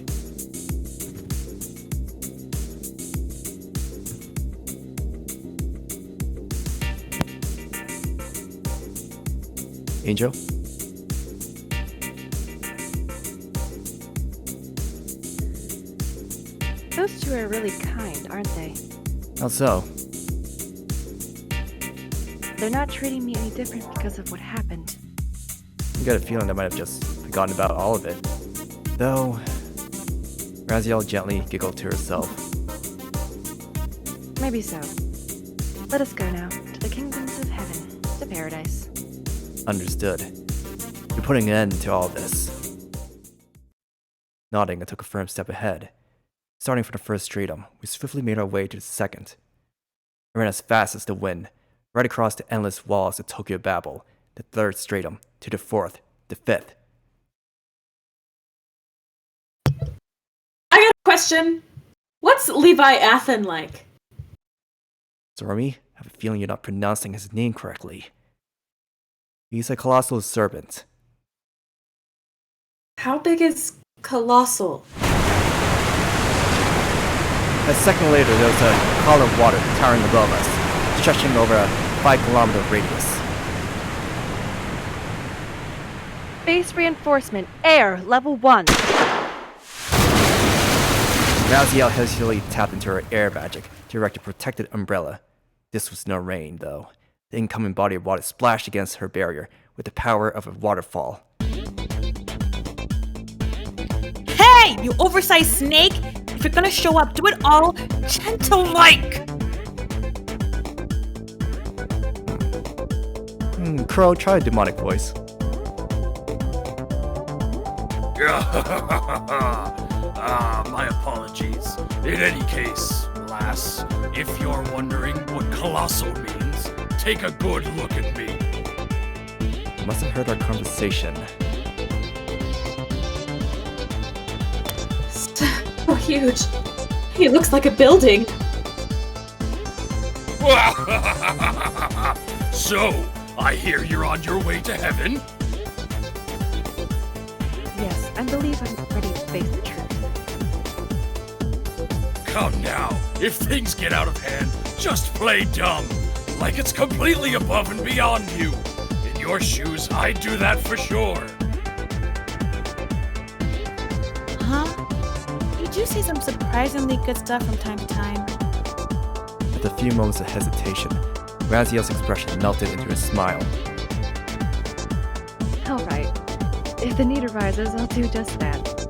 Angel? Those two are really kind, aren't they? How so? They're not treating me any different because of what happened. I got a feeling I might have just forgotten about all of it. Though, Raziel gently giggled to herself. Maybe so. Let us go now, to the kingdoms of heaven, to paradise. Understood. You're putting an end to all this. Nodding, I took a firm step ahead. Starting from the first stratum, we swiftly made our way to the second. I ran as fast as the wind, right across the endless walls of Tokyo Babel, the third stratum, to the fourth, the fifth. I got a question. What's Leviathan like? Sorami, I have a feeling you're not pronouncing his name correctly. He's a colossal serpent. How big is colossal? A second later, there was a column of water towering above us, stretching over a 5-kilometer radius. Base reinforcement, air, level 1. Raziel hastily tapped into her air magic to erect a protected umbrella. This was no rain, though. The incoming body of water splashed against her barrier with the power of a waterfall. Hey, you oversized snake! If you're gonna show up, do it all gentle-like! Crow, try a demonic voice. My apologies. In any case, lass, if you're wondering what colossal means, take a good look at me. You must have heard our conversation. So huge. He looks like a building. So, I hear you're on your way to heaven? Yes, I believe I'm ready to face the truth. Come now, if things get out of hand, just play dumb. Like it's completely above and beyond you. In your shoes, I'd do that for sure. Huh? You do say some surprisingly good stuff from time to time. With a few moments of hesitation, Raziel's expression melted into a smile. All right. If the need arises, I'll do just that.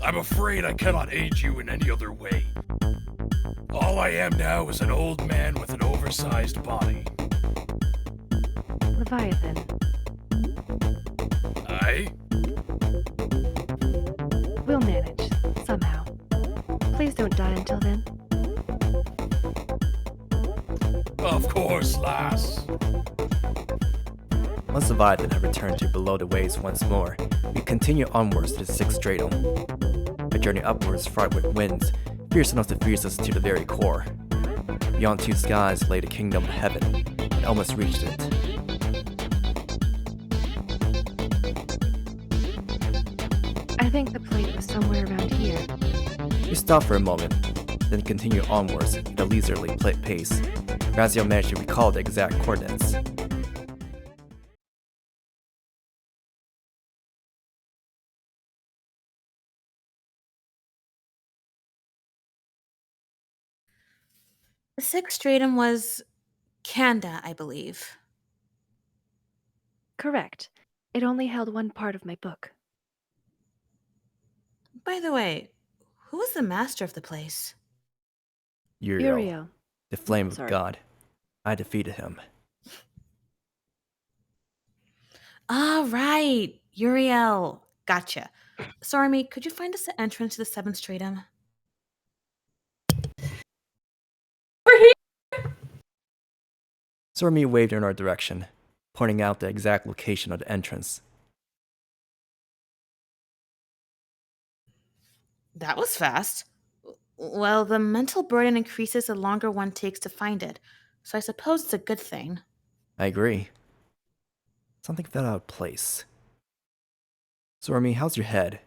I'm afraid I cannot aid you in any other way. All I am now is an old man with an oversized body. Leviathan. Aye? We'll manage, somehow. Please don't die until then. Of course, lass. Once Leviathan had returned to below the waves once more, we continued onwards to the sixth stratum. A journey upwards fraught with winds, fierce enough to freeze us to the very core. Beyond two skies lay the kingdom of heaven. I almost reached it. I think the plate was somewhere around here. We stopped for a moment, then continued onwards at a leisurely pace. Raziel managed to recall the exact coordinates. The sixth stratum was Kanda, I believe. Correct. It only held one part of my book. By the way, who was the master of the place? Uriel, the flame of Sorry. God. I defeated him. Ah, right. Uriel. Gotcha. Sorami, could you find us the entrance to the seventh stratum? We're here! Sorami waved in our direction, pointing out the exact location of the entrance. That was fast. Well, the mental burden increases the longer one takes to find it, so I suppose it's a good thing. I agree. Something felt out of place. Sorami, how's your head?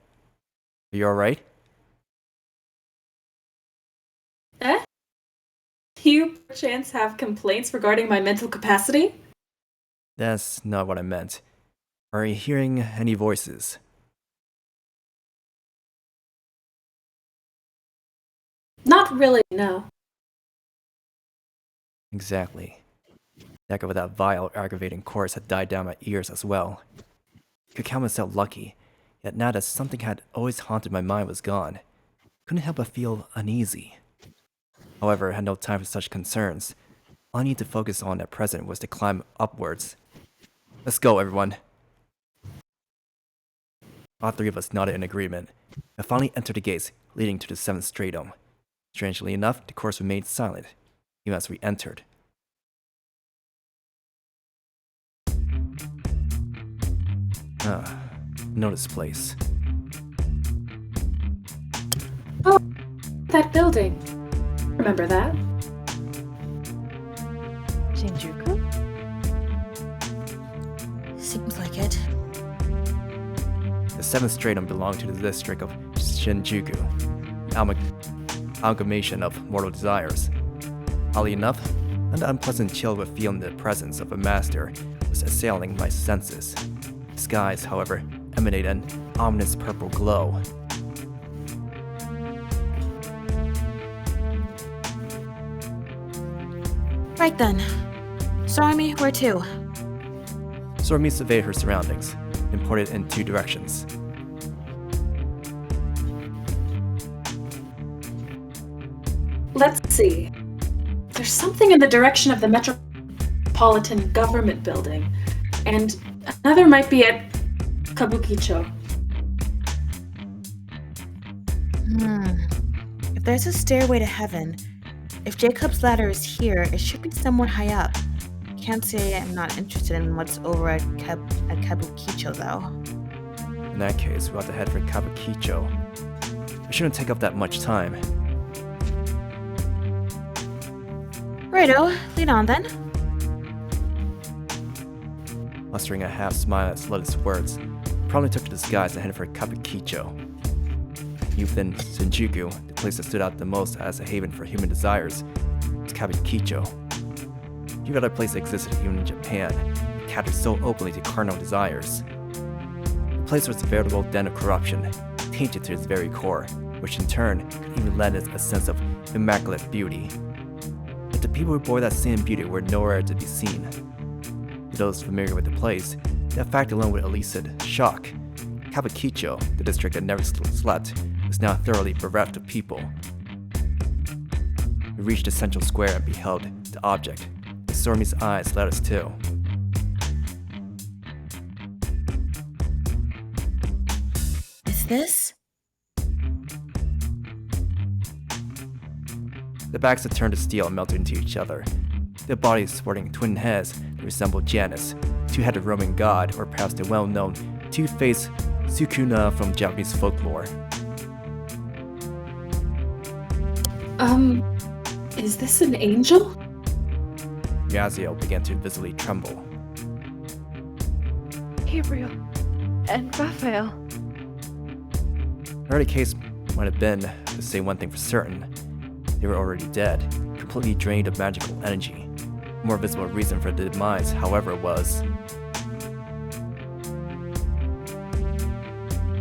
Are you alright? Eh? Do you perchance have complaints regarding my mental capacity? That's not what I meant. Are you hearing any voices? Not really, no. Exactly. The echo of that vile, aggravating chorus had died down my ears as well. I could count myself lucky, yet now that something had always haunted my mind was gone, I couldn't help but feel uneasy. However, I had no time for such concerns. All I needed to focus on at present was to climb upwards. Let's go, everyone. All three of us nodded in agreement. I finally entered the gates leading to the seventh stratum. Strangely enough, the course remained silent, even as we entered. Know this place. Oh, that building. Remember that? Shinjuku? Seems like it. The seventh stratum belonged to the district of Shinjuku, an amalgamation of mortal desires. Oddly enough, an unpleasant chill with feeling the presence of a master was assailing my senses. The skies, however, emanated an ominous purple glow. Right then. Sorami, where to? Sorami surveyed her surroundings and pointed in two directions. Let's see. There's something in the direction of the Metropolitan Government Building, and another might be at Kabukicho. If there's a stairway to heaven, if Jacob's ladder is here, it should be somewhere high up. Can't say I'm not interested in what's over at Kabukicho, though. In that case, we'll have to head for Kabukicho. It shouldn't take up that much time. Righto, lead on then. Mustering a half smile at Lilith's words, I probably took to the skies and headed for Kabukicho. Within Shinjuku, the place that stood out the most as a haven for human desires was Kabukicho. Few other places existed even in Japan, that catered so openly to carnal desires. The place was a veritable den of corruption, tainted to its very core, which in turn could even lend it a sense of immaculate beauty. Yet the people who bore that same beauty were nowhere to be seen. To those familiar with the place, that fact alone would elicit shock. Kabukicho, the district that never slept, was now thoroughly bereft of people. We reached the central square and beheld the object. Sorami's eyes led us to. Is this? The backs had turned to steel and melted into each other. Their bodies sporting twin heads that resembled Janus, two-headed Roman god, or perhaps the well-known two-faced Sukuna from Japanese folklore. Is this an angel? Raziel began to visibly tremble. Gabriel and Raphael. Or the case might have been, to say one thing for certain, they were already dead, completely drained of magical energy. A more visible reason for the demise, however, was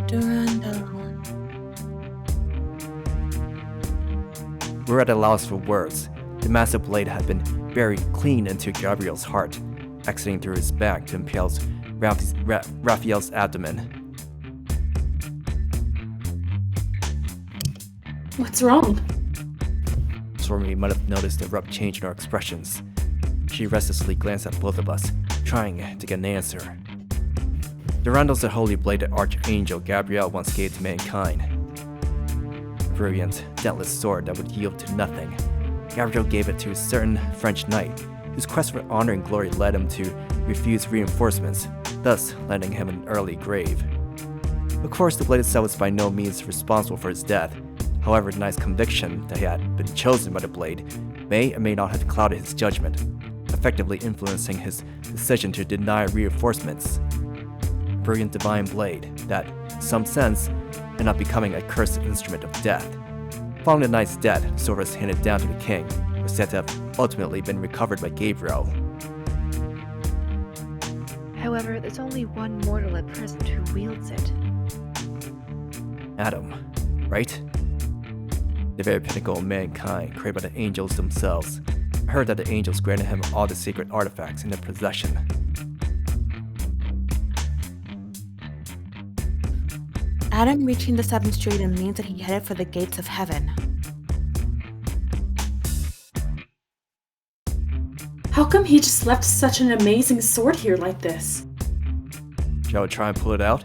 Durandal. we were at a loss for words. The massive blade had been buried clean into Gabriel's heart, exiting through his back to impale Raphael's abdomen. What's wrong? Sorami might have noticed the abrupt change in our expressions. She restlessly glanced at both of us, trying to get an answer. Durandal's the holy bladed archangel Gabriel once gave to mankind. A brilliant, dentless sword that would yield to nothing. Gabriel gave it to a certain French knight, whose quest for honor and glory led him to refuse reinforcements, thus landing him in an early grave. Of course, the blade itself was by no means responsible for his death. However, the knight's conviction that he had been chosen by the blade may or may not have clouded his judgment, effectively influencing his decision to deny reinforcements. A brilliant divine blade that, in some sense, ended up becoming a cursed instrument of death. Following the knight's death, the sword was handed down to the king, was said to have ultimately been recovered by Gabriel. However, there's only one mortal at present who wields it. Adam, right? The very pinnacle of mankind, created by the angels themselves. I heard that the angels granted him all the secret artifacts in their possession. Adam reaching the seventh stratum means that he headed for the gates of heaven. How come he just left such an amazing sword here like this? Shall we try and pull it out?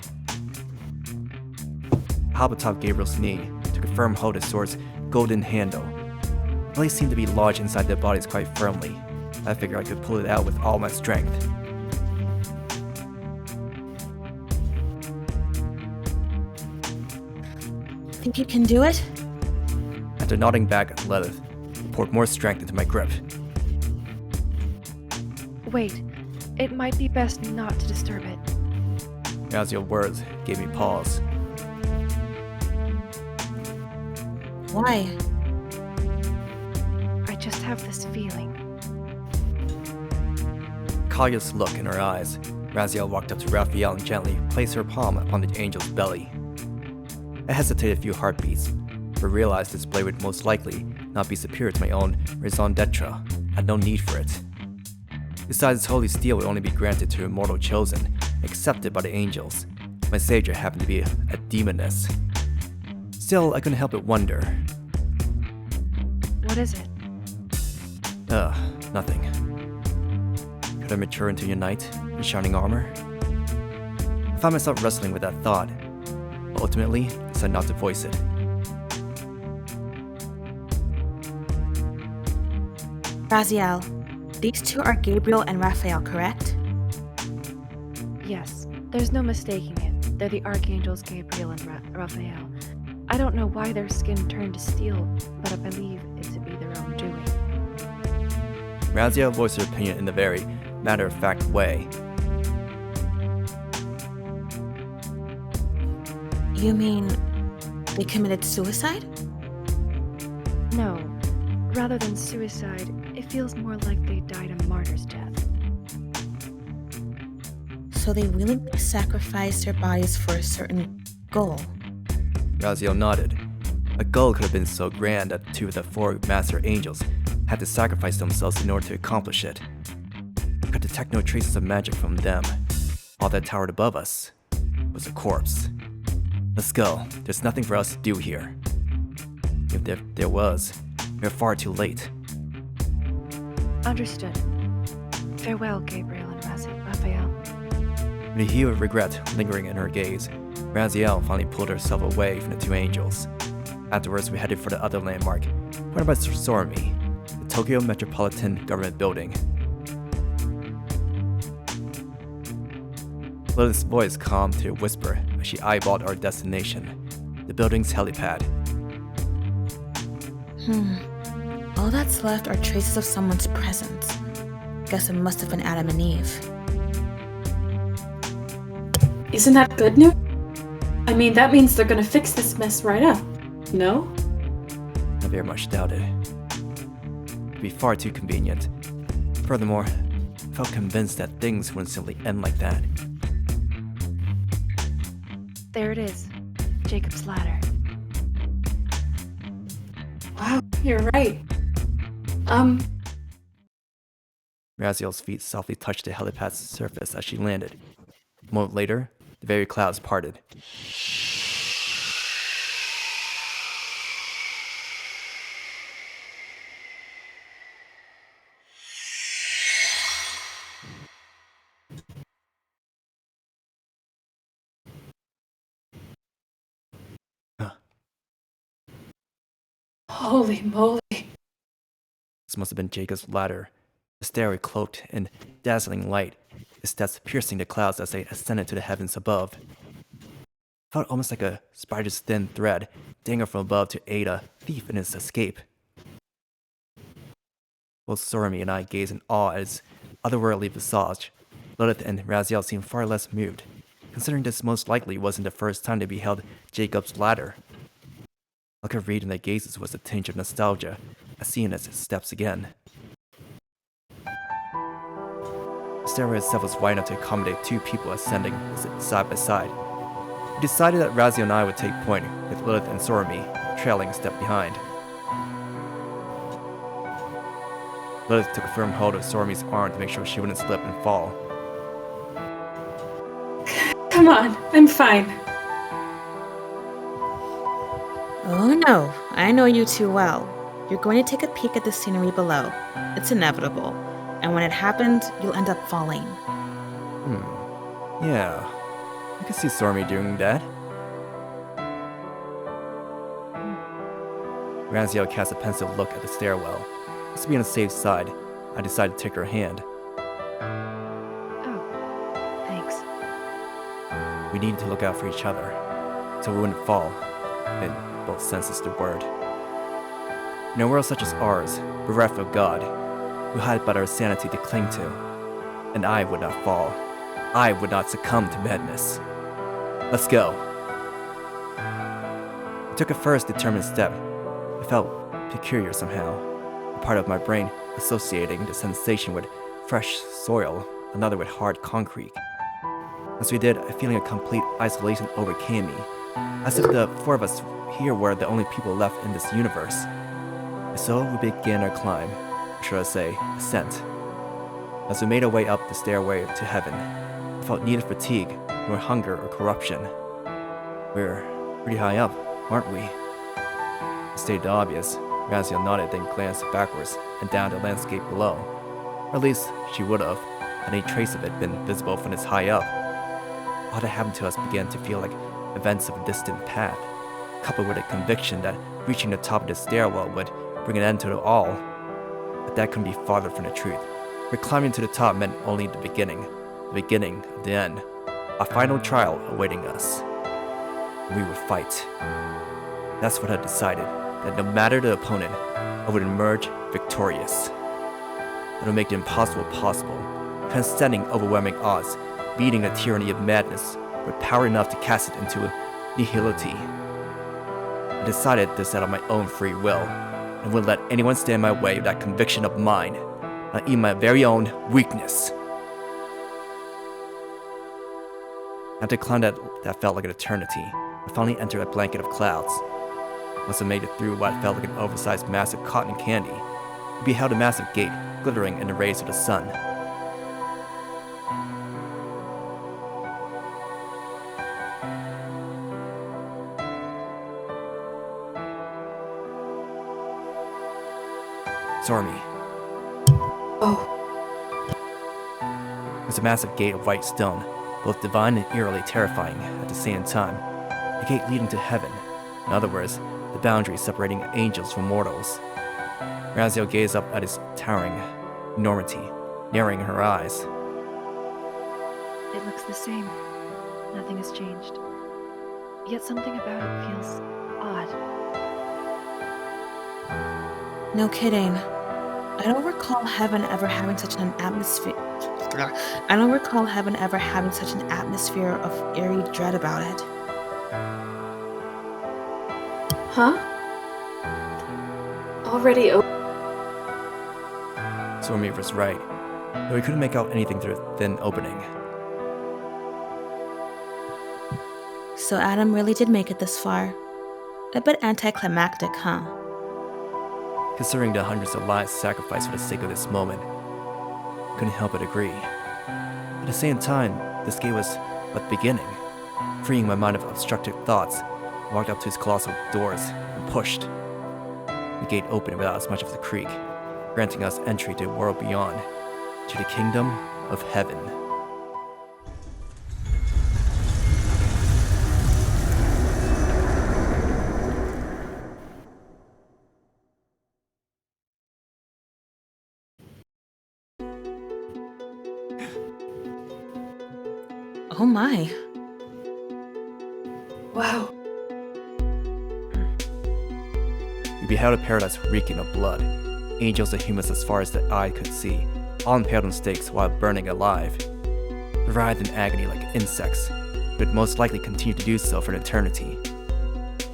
I hopped atop Gabriel's knee, took a firm hold of the sword's golden handle. The blade seemed to be lodged inside their bodies quite firmly. I figured I could pull it out with all my strength. Think you can do it? After nodding back at Lilith, I poured more strength into my grip. Wait, it might be best not to disturb it. Raziel's words gave me pause. Why? I just have this feeling. Cautious look in her eyes, Raziel walked up to Raphael and gently placed her palm upon the angel's belly. I hesitated a few heartbeats, but realized this blade would most likely not be superior to my own raison d'etre. I had no need for it. Besides, its holy steel would only be granted to immortal chosen, accepted by the angels. My savior happened to be a demoness. Still, I couldn't help but wonder. What is it? Nothing. Could I mature into your knight in shining armor? I found myself wrestling with that thought, but ultimately decided not to voice it. Raziel, these two are Gabriel and Raphael, correct? Yes, there's no mistaking it. They're the archangels Gabriel and Raphael. I don't know why their skin turned to steel, but I believe it to be their own doing. Raziel voiced her opinion in a very matter-of-fact way. You mean they committed suicide? No, rather than suicide, it feels more like they died a martyr's death. So they willingly sacrificed their bodies for a certain goal. Raziel nodded. A goal could have been so grand that two of the four master angels had to sacrifice themselves in order to accomplish it. I could detect no traces of magic from them. All that towered above us was a corpse. Let's go. There's nothing for us to do here. If there was, we're far too late. Understood. Farewell, Gabriel and Raphael. With a hue of regret lingering in her gaze, Raziel finally pulled herself away from the two angels. Afterwards, we headed for the other landmark, pointed by Sorami, the Tokyo Metropolitan Government Building. Lilith's voice calmed to a whisper as she eyeballed our destination, the building's helipad. All that's left are traces of someone's presence. Guess it must have been Adam and Eve. Isn't that good news? I mean, that means they're gonna fix this mess right up. No? I very much doubt it. It'd be far too convenient. Furthermore, I felt convinced that things wouldn't simply end like that. There it is. Jacob's ladder. Wow, you're right. Raziel's feet softly touched the helipad's surface as she landed. A moment later, the very clouds parted. Holy moly. This must have been Jacob's ladder. The stairway cloaked in dazzling light, his steps piercing the clouds as they ascended to the heavens above. It felt almost like a spider's thin thread dangling from above to aid a thief in his escape. Both Sorami and I gazed in awe at his otherworldly visage. Lilith and Raziel seemed far less moved, considering this most likely wasn't the first time they beheld Jacob's ladder. All I could read in their gazes was a tinge of nostalgia, as seeing its steps again. The stairway itself was wide enough to accommodate two people ascending side by side. We decided that Raziel and I would take point, with Lilith and Sorami trailing a step behind. Lilith took a firm hold of Sorami's arm to make sure she wouldn't slip and fall. Come on, I'm fine. Oh no, I know you too well. You're going to take a peek at the scenery below. It's inevitable. And when it happens, you'll end up falling. Yeah. I could see Sorami doing that. Raziel cast a pensive look at the stairwell. Just to be on the safe side, I decided to take her hand. Oh, thanks. We needed to look out for each other, so we wouldn't fall, in both senses of the word. In a world such as ours, bereft of God, we had but our sanity to cling to, and I would not fall. I would not succumb to madness. Let's go. I took a first determined step. It felt peculiar somehow, a part of my brain associating the sensation with fresh soil, another with hard concrete. As we did, a feeling of complete isolation overcame me, as if the four of us here were the only people left in this universe. And so we began our climb, or should I say, ascent. As we made our way up the stairway to heaven, I felt neither fatigue nor hunger or corruption. We're pretty high up, aren't we? It stated the obvious. Raziel nodded, then glanced backwards and down the landscape below. Or at least she would have, had any trace of it been visible from this high up. All that happened to us began to feel like events of a distant path, coupled with a conviction that reaching the top of the stairwell would bring an end to it all. But that couldn't be farther from the truth. For climbing to the top meant only the beginning of the end, a final trial awaiting us. We would fight. That's what I decided, that no matter the opponent, I would emerge victorious. I would make the impossible possible, transcending overwhelming odds, beating the tyranny of madness, with power enough to cast it into nihility. I decided this out of my own free will, and wouldn't let anyone stand in my way of that conviction of mine, not even my very own weakness. After climbing that felt like an eternity, I finally entered a blanket of clouds. Once I made it through what felt like an oversized mass of cotton candy, we beheld a massive gate glittering in the rays of the sun. Sorami. Oh. It's a massive gate of white stone, both divine and eerily terrifying at the same time. A gate leading to heaven. In other words, the boundary separating angels from mortals. Raziel gazed up at its towering enormity, narrowing her eyes. It looks the same. Nothing has changed. Yet something about it feels odd. No kidding. I don't recall heaven ever having such an atmosphere. I don't recall heaven ever having such an atmosphere of eerie dread about it. Huh? Already open? Sorami was right, though we couldn't make out anything through a thin opening. So Adam really did make it this far. A bit anticlimactic, huh? Considering the hundreds of lives sacrificed for the sake of this moment, couldn't help but agree. At the same time, this gate was but beginning. Freeing my mind of obstructed thoughts, I walked up to its colossal doors and pushed. The gate opened without as much as a creak, granting us entry to the world beyond, to the kingdom of heaven. Oh my. Wow. We beheld a paradise reeking of blood, angels and humans as far as the eye could see, all impaled on stakes while burning alive. They writhed in agony like insects, but would most likely continue to do so for an eternity.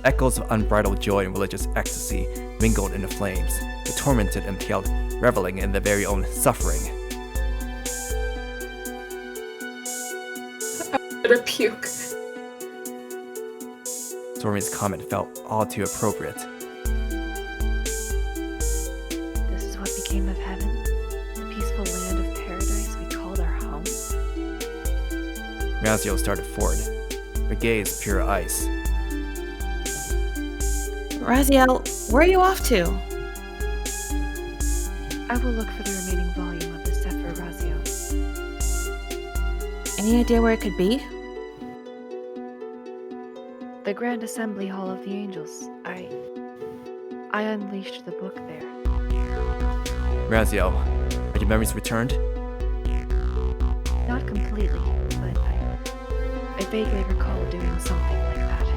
Echoes of unbridled joy and religious ecstasy mingled in the flames, the tormented and impaled reveling in their very own suffering. Better puke. Sorami's comment felt all too appropriate. This is what became of heaven? The peaceful land of paradise we called our home? Raziel started forward, her gaze pure ice. Raziel, where are you off to? I will look for the remaining volume of the Sefer Raziel. Any idea where it could be? The Grand Assembly Hall of the Angels. I unleashed the book there. Raziel, are your memories returned? Not completely, but I vaguely recall doing something like that.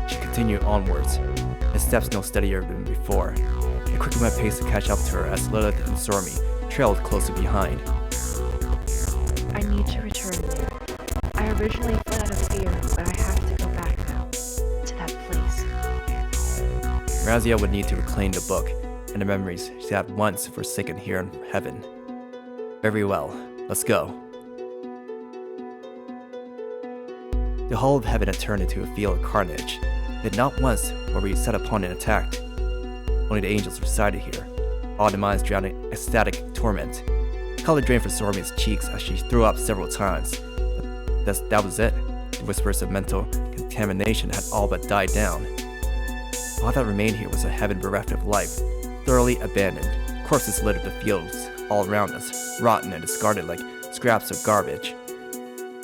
She continued onwards, her steps no steadier than before. I quickened my pace to catch up to her as Lilith and Sorami trailed closely behind. I need to return there. I originally fled out of fear, but I have to go back now, to that place. Raziel would need to reclaim the book and the memories she had once forsaken here in heaven. Very well, let's go. The whole of heaven had turned into a field of carnage, yet not once were we set upon and attacked. Only the angels resided here, all the minds drowning in ecstatic torment. Color drained from Sorami's cheeks as she threw up several times. But that was it. The whispers of mental contamination had all but died down. All that remained here was a heaven bereft of life, thoroughly abandoned. Corpses littered the fields all around us, rotten and discarded like scraps of garbage.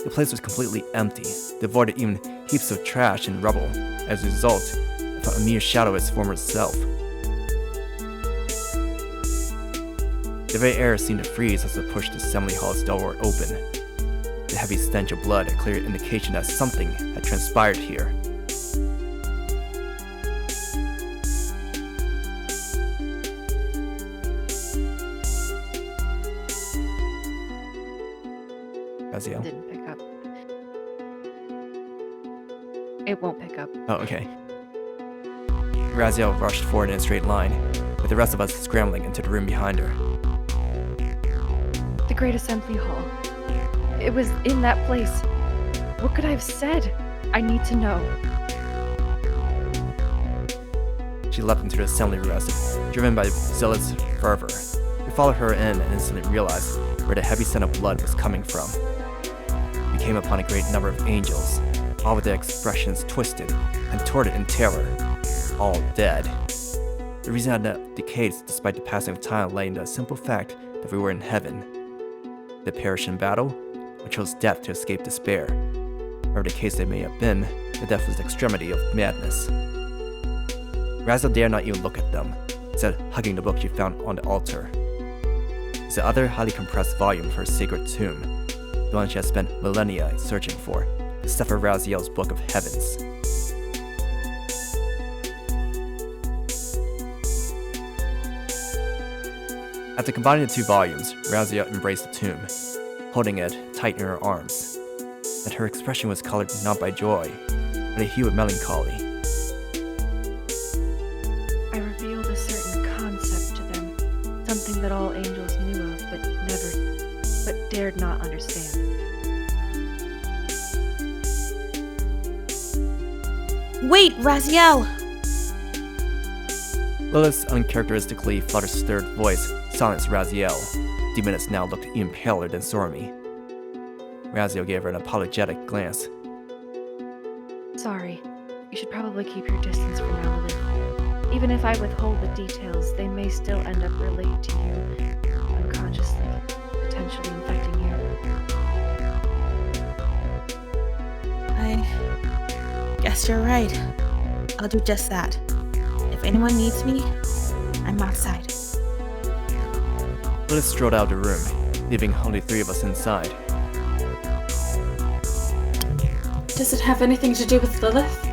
The place was completely empty, devoid of even heaps of trash and rubble, as a result of a mere shadow of its former self. The very air seemed to freeze as I pushed the assembly hall's door open. The heavy stench of blood a clear indication that something had transpired here. Raziel? Didn't pick up. It won't pick up. Oh, okay. Raziel rushed forward in a straight line, with the rest of us scrambling into the room behind her. The Great Assembly Hall. It was in that place. What could I have said? I need to know. She leapt into the assembly rest, driven by zealous fervor. We followed her in and instantly realized where the heavy scent of blood was coming from. We came upon a great number of angels, all with their expressions twisted, contorted in terror, all dead. The reason had not decayed despite the passing of time lay in the simple fact that we were in heaven. They perished in battle, or chose death to escape despair. Whatever the case they may have been, the death was the extremity of madness. Raziel dared not even look at them, instead hugging the book she found on the altar. It's the other highly compressed volume of her sacred tomb, the one she had spent millennia searching for, the Sefer Raziel's Book of Heavens. After combining the two volumes, Raziel embraced the tomb, holding it tight in her arms, and her expression was colored not by joy, but a hue of melancholy. I revealed a certain concept to them, something that all angels knew of but dared not understand. Wait, Raziel! Lilith's uncharacteristically flutter-stirred voice silenced Raziel. The demoness now looked even paler than Sorami. Raziel gave her an apologetic glance. Sorry. You should probably keep your distance from now, Lilith. Even if I withhold the details, they may still end up related to you, unconsciously, potentially infecting you. I guess you're right. I'll do just that. If anyone needs me, I'm outside. Lilith strolled out of the room, leaving only 3 of us inside. Does it have anything to do with Lilith?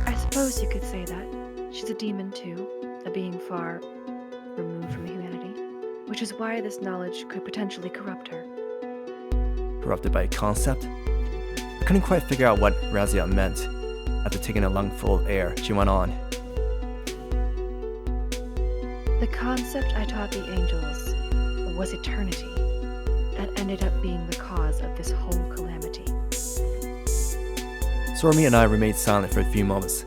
I suppose you could say that. She's a demon too, a being far removed from humanity, which is why this knowledge could potentially corrupt her. Corrupted by a concept? I couldn't quite figure out what Raziel meant. After taking a lungful of air, she went on. The concept I taught the angels was eternity. That ended up being the cause of this whole calamity. Sorami and I remained silent for a few moments.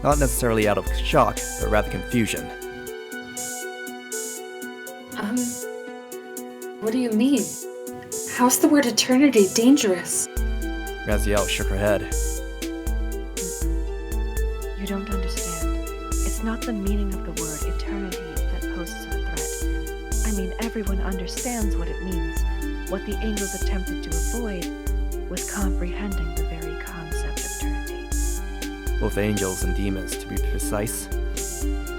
Not necessarily out of shock, but rather confusion. What do you mean? How's the word eternity dangerous? Raziel shook her head. You don't understand. It's not the meaning of the word eternity that poses a threat. I mean, everyone understands what it means. What the angels attempted to avoid was comprehending the very concept of eternity. Both angels and demons, to be precise.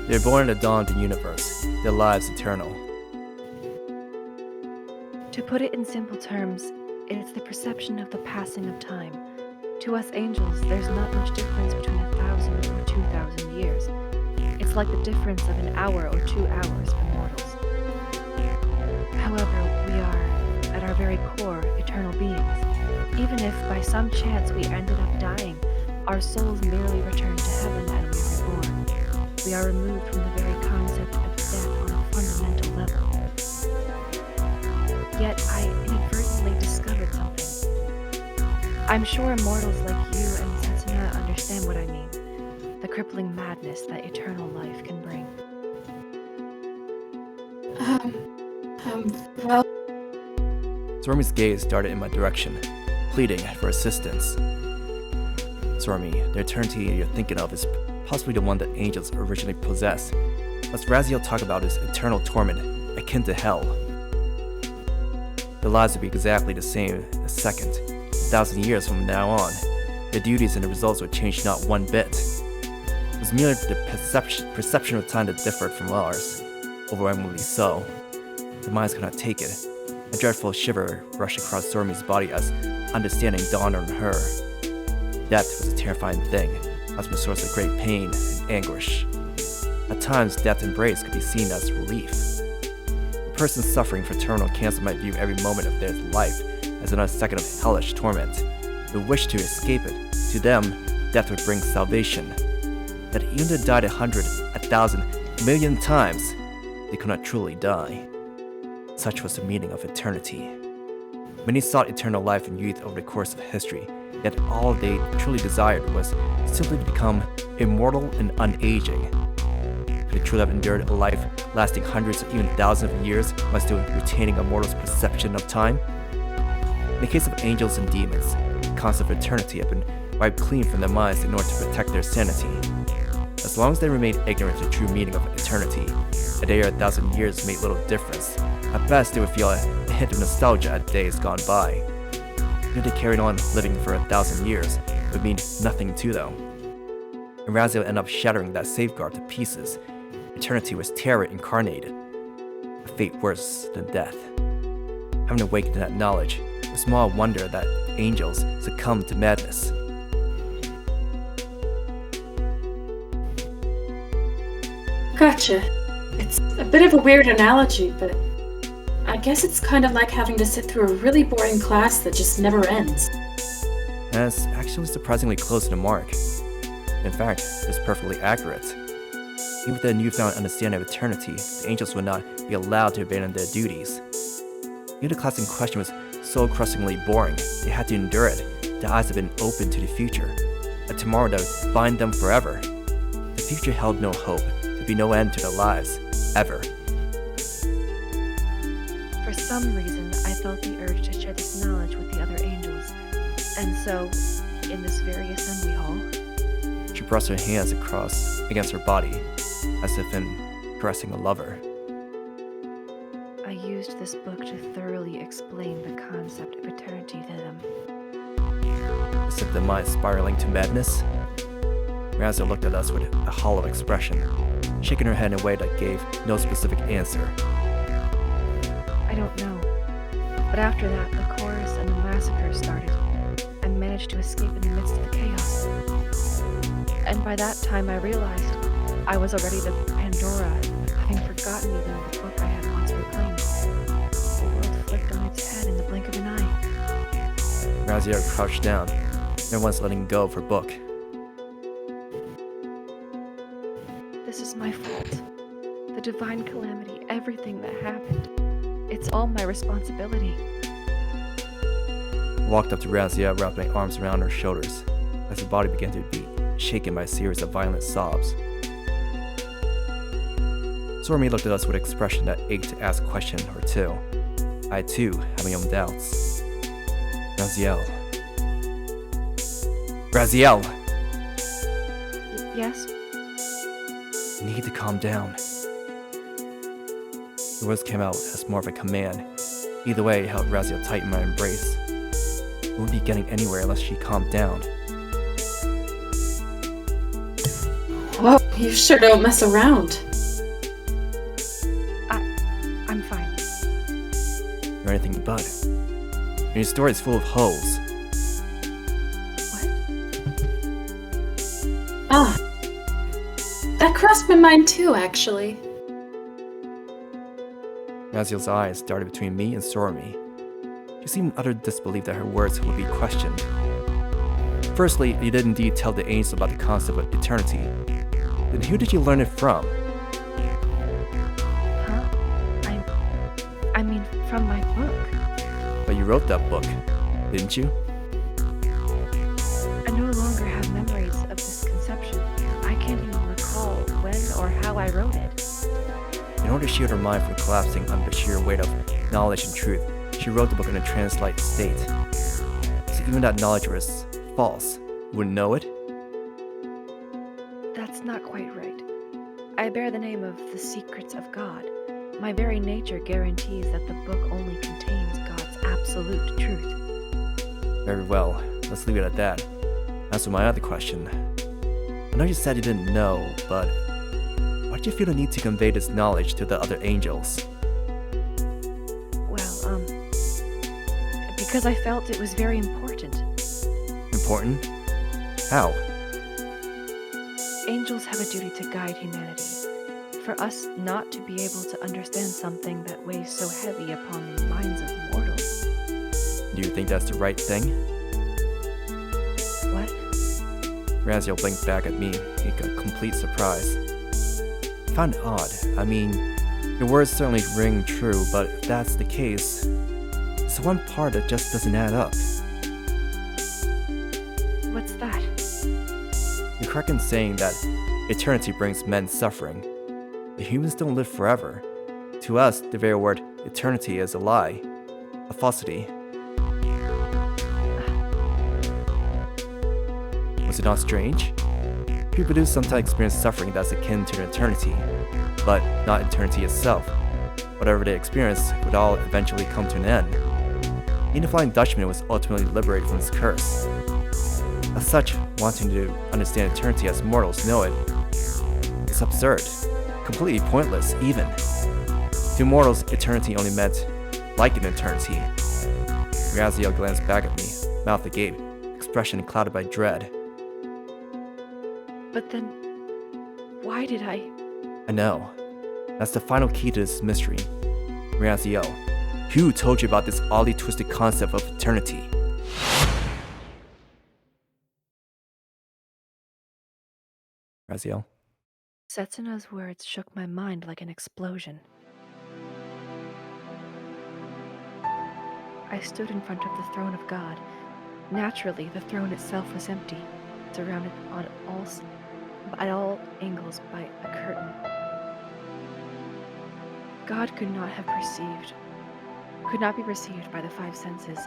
They were born at the dawn of the universe, their lives eternal. To put it in simple terms, it's the perception of the passing of time. To us angels, there's not much difference between 1,000 or 2,000 years. It's like the difference of an hour or 2 hours for mortals. However, we are, at our very core, eternal beings. Even if by some chance we ended up dying, our souls merely return to heaven and we are reborn. We are removed from the very concept of death on a fundamental level. Yet I inadvertently discovered something. I'm sure immortals like you and Cristina understand what I mean. The crippling madness that eternal life can bring. Well... Sorami's gaze darted in my direction, pleading for assistance. Sorami, the eternity you're thinking of is possibly the one that angels originally possessed. Let's Raziel talk about is eternal torment, akin to hell. Their lives would be exactly the same in a second. 1,000 years from now on, their duties and the results would change not one bit. It was merely the perception of time that differed from ours, overwhelmingly so. Their minds could not take it. A dreadful shiver rushed across Sorami's body as understanding dawned on her. Death was a terrifying thing, must be a source of great pain and anguish. At times, death's embrace could be seen as relief. A person suffering from terminal cancer might view every moment of their life as another second of hellish torment. They wish to escape it. To them, death would bring salvation. That even if they died 100, 1,000, 1,000,000 times, they could not truly die. Such was the meaning of eternity. Many sought eternal life in youth over the course of history, yet all they truly desired was simply to become immortal and unaging. Could they truly have endured a life lasting hundreds or even thousands of years while still retaining a mortal's perception of time? In the case of angels and demons, the concept of eternity had been wiped clean from their minds in order to protect their sanity. As long as they remained ignorant of the true meaning of eternity, a day or 1,000 years made little difference. At best, they would feel a hint of nostalgia at days gone by. Even if they carried on living for 1,000 years, it would mean nothing to them. And Raziel ended up shattering that safeguard to pieces. Eternity was terror incarnated, a fate worse than death. Having awakened to that knowledge, it was small wonder that angels succumbed to madness. Gotcha. It's a bit of a weird analogy, but I guess it's kind of like having to sit through a really boring class that just never ends. And it's actually surprisingly close to the mark. In fact, it's perfectly accurate. Even with the newfound understanding of eternity, the angels would not be allowed to abandon their duties. Even the class in question was so crushingly boring, they had to endure it. Their eyes had been opened to the future, a tomorrow that would bind them forever. The future held no hope, there'd be no end to their lives, ever. For some reason, I felt the urge to share this knowledge with the other angels. And so, in this very assembly hall, She pressed her hands across against her body, as if in caressing a lover. I used this book to thoroughly explain the concept of eternity to them. As if the mind spiraling to madness. Raziel looked at us with a hollow expression, shaking her head in a way that gave no specific answer. I don't know. But after that, the chorus and the massacre started. I managed to escape in the midst of the chaos. And by that time, I realized I was already the Pandora, having forgotten even the book I had once proclaimed. The world flipped on its head in the blink of an eye. Raziel crouched down, no one's letting go of her book. This is my fault. The divine calamity, everything that happened. It's all my responsibility. I walked up to Raziel, wrapped my arms around her shoulders, as her body began to beat, shaken by a series of violent sobs. Sorami looked at us with an expression that ached to ask a question or two. I too had my own doubts. Raziel. Raziel! Yes? You need to calm down. The words came out as more of a command. Either way, it held Raziel tight in my embrace. We wouldn't be getting anywhere unless she calmed down. Whoa, you sure don't mess around. I'm fine. You're anything but. And your story is full of holes. What? Ah. That crossed my mind too, actually. Raziel's eyes darted between me and Sorami. She seemed in utter disbelief that her words would be questioned. Firstly, you did indeed tell the angels about the concept of eternity. Then who did you learn it from? Huh? I mean, from my book. But you wrote that book, didn't you? I no longer have memories of this conception. I can't even recall when or how I wrote it. In order to shield her mind from collapsing under the sheer weight of knowledge and truth, she wrote the book in a trance-like state. So even that knowledge was false, you wouldn't know it? That's not quite right. I bear the name of the Secrets of God. My very nature guarantees that the book only contains God's absolute truth. Very well, let's leave it at that. As for my other question, I know you said you didn't know, but why did you feel the need to convey this knowledge to the other angels? Well, because I felt it was very important. Important? How? Angels have a duty to guide humanity. For us not to be able to understand something that weighs so heavy upon the minds of mortals. Do you think that's the right thing? What? Raziel blinked back at me in complete surprise. I found it odd. I mean, your words certainly ring true, but if that's the case, there's one part that just doesn't add up. What's that? You're correct in saying that eternity brings men suffering. The humans don't live forever. To us, the very word eternity is a lie, a falsity. Was it not strange? People do sometimes experience suffering that's akin to eternity, but not eternity itself. Whatever they experience would all eventually come to an end. Even the Flying Dutchman was ultimately liberated from his curse. As such, wanting to understand eternity as mortals know it is absurd, completely pointless even. To mortals, eternity only meant like an eternity. Raziel glanced back at me, mouth agape, expression clouded by dread. But then, why did I? I know. That's the final key to this mystery. Raziel, who told you about this oddly twisted concept of eternity? Raziel? Setsuna's words shook my mind like an explosion. I stood in front of the throne of God. Naturally, the throne itself was empty, surrounded at all angles by a curtain. God could not be perceived by the five senses.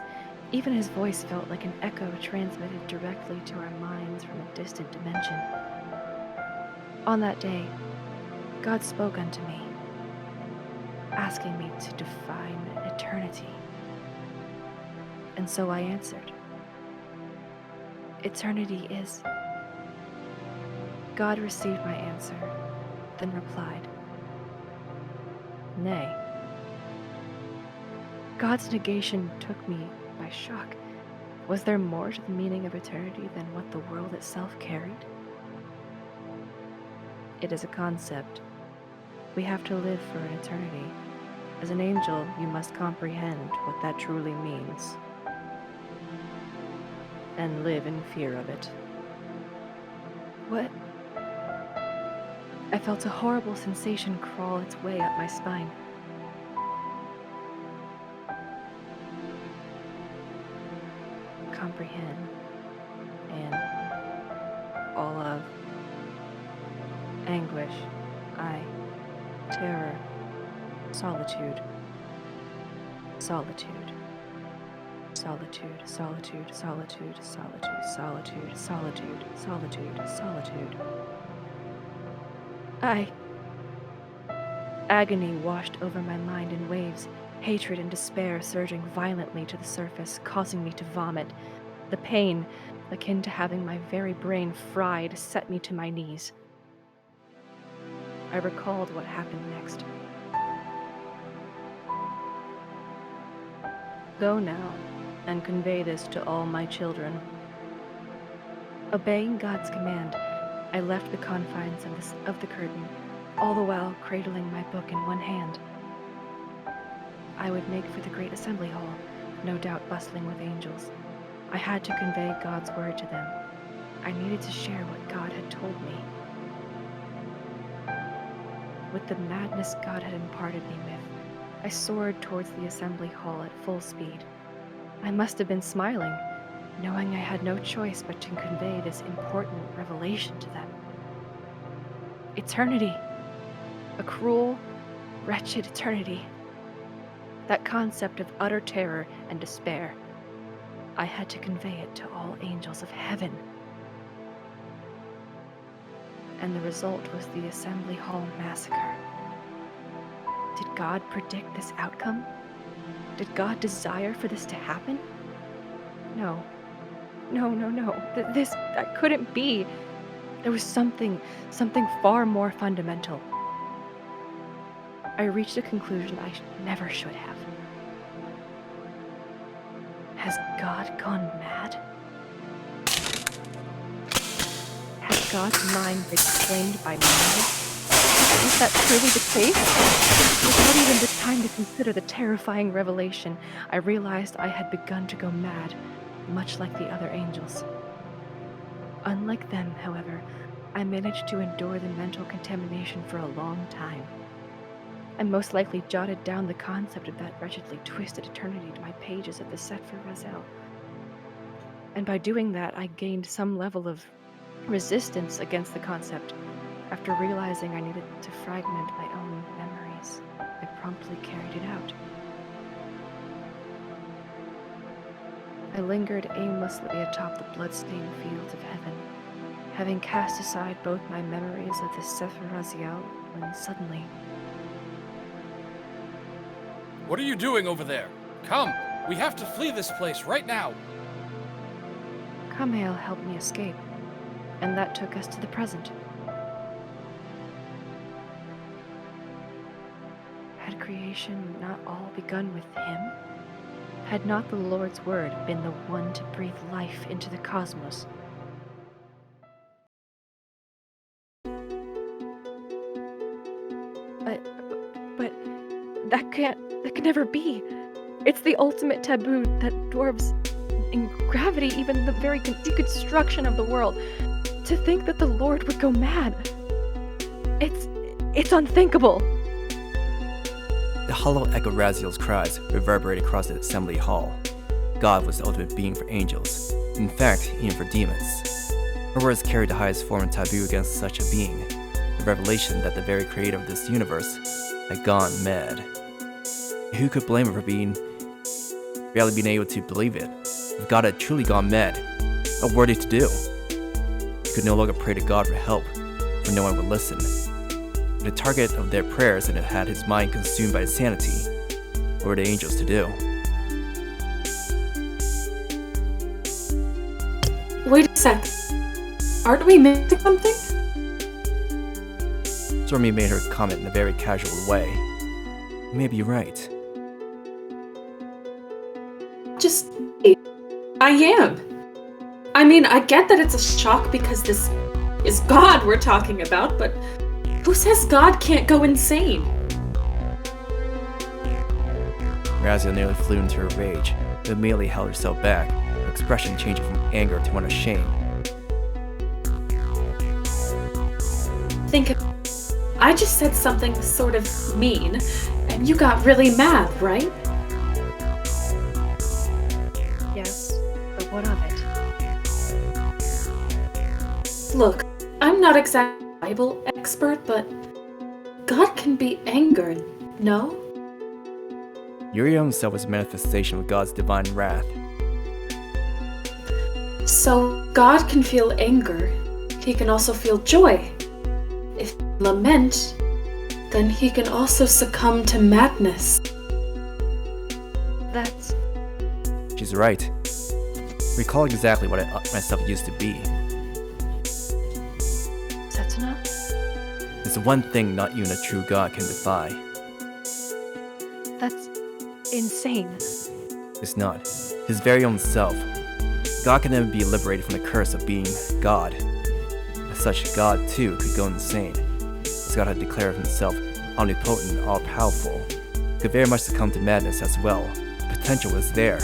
Even his voice felt like an echo transmitted directly to our minds from a distant dimension. On that day, God spoke unto me, asking me to define eternity. And so I answered, eternity is. God received my answer, then replied, nay. God's negation took me by shock. Was there more to the meaning of eternity than what the world itself carried? It is a concept. We have to live for an eternity. As an angel, you must comprehend what that truly means. And live in fear of it. What? I felt a horrible sensation crawl its way up my spine. Comprehend. And all of. Anguish. Terror. Solitude. Solitude. Solitude, solitude, solitude, solitude, solitude, solitude, solitude, solitude. Agony washed over my mind in waves, hatred and despair surging violently to the surface, causing me to vomit. The pain, akin to having my very brain fried, set me to my knees. I recalled what happened next. Go now, and convey this to all my children. Obeying God's command, I left the confines of the curtain, all the while cradling my book in one hand. I would make for the great assembly hall, no doubt bustling with angels. I had to convey God's word to them. I needed to share what God had told me. With the madness God had imparted me with, I soared towards the assembly hall at full speed. I must have been smiling, knowing I had no choice but to convey this important revelation to them. Eternity. A cruel, wretched eternity. That concept of utter terror and despair. I had to convey it to all angels of heaven. And the result was the assembly hall massacre. Did God predict this outcome? Did God desire for this to happen? No. That couldn't be. There was something far more fundamental. I reached a conclusion I never should have. Has God gone mad? Has God's mind been claimed by man? Is that truly the case? Without even the time to consider the terrifying revelation, I realized I had begun to go mad, much like the other angels. Unlike them, however, I managed to endure the mental contamination for a long time. I most likely jotted down the concept of that wretchedly twisted eternity to my pages of the set for Raziel. And by doing that, I gained some level of resistance against the concept. After realizing I needed to fragment my own memories, I promptly carried it out. I lingered aimlessly atop the blood-stained fields of heaven, having cast aside both my memories of the Sefer Raziel, when suddenly... What are you doing over there? Come, we have to flee this place right now. Camael helped me escape, and that took us to the present. Had creation not all begun with him? Had not the Lord's word been the one to breathe life into the cosmos? That can never be. It's the ultimate taboo that dwarves in gravity, even the very deconstruction of the world. To think that the Lord would go mad. It's unthinkable. The hollow echo of Raziel's cries reverberated across the assembly hall. God was the ultimate being for angels, in fact, even for demons. Her words carried the highest form of taboo against such a being, the revelation that the very creator of this universe had gone mad. Who could blame her for barely being able to believe it? If God had truly gone mad, what were they to do? He could no longer pray to God for help, for no one would listen. The target of their prayers and it had his mind consumed by insanity. What were the angels to do? Wait a sec. Aren't we missing something? Sorami made her comment in a very casual way. You may be right. Just wait. I am. I mean, I get that it's a shock because this is God we're talking about, but who says God can't go insane? Raziel nearly flew into her rage, but immediately held herself back, her expression changing from anger to one of shame. Think of I just said something sort of mean, and you got really mad, right? Yes, but what of it? Look, I'm not exactly a Bible expert, but God can be angered, no? Uriel himself was a manifestation of God's divine wrath. So God can feel anger. He can also feel joy. If he lament, then he can also succumb to madness. That's... She's right. Recall exactly what myself used to be. Setsuna? There's one thing not even a true God can defy. That's insane. It's not. His very own self. God can never be liberated from the curse of being God. As such, God too could go insane. As God had declared himself omnipotent and all-powerful, he could very much succumb to madness as well. The potential was there.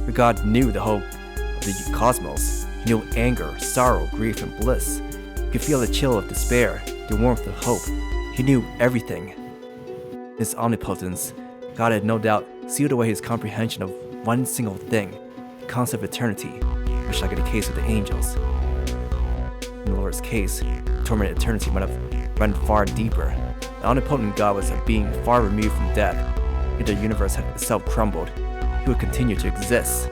But God knew the hope of the cosmos. He knew anger, sorrow, grief, and bliss. He could feel the chill of despair, the warmth of hope. He knew everything. In his omnipotence, God had no doubt sealed away his comprehension of one single thing, the concept of eternity, much like in the case of the angels. In the Lord's case, tormented eternity might have run far deeper. The omnipotent God was a being far removed from death. If the universe had itself crumbled, he would continue to exist.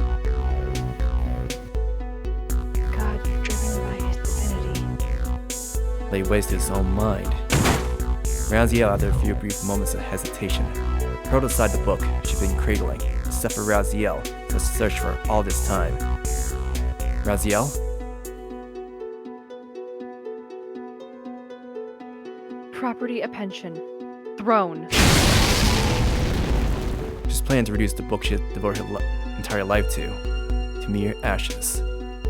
God driven by his divinity. Lay waste to his own mind. Raziel, after a few brief moments of hesitation, hurled aside the book she'd been cradling, except for Raziel, who had searched for all this time. Raziel? Property a pension. Throne. She's planning to reduce the book she had devoted her entire life to mere ashes.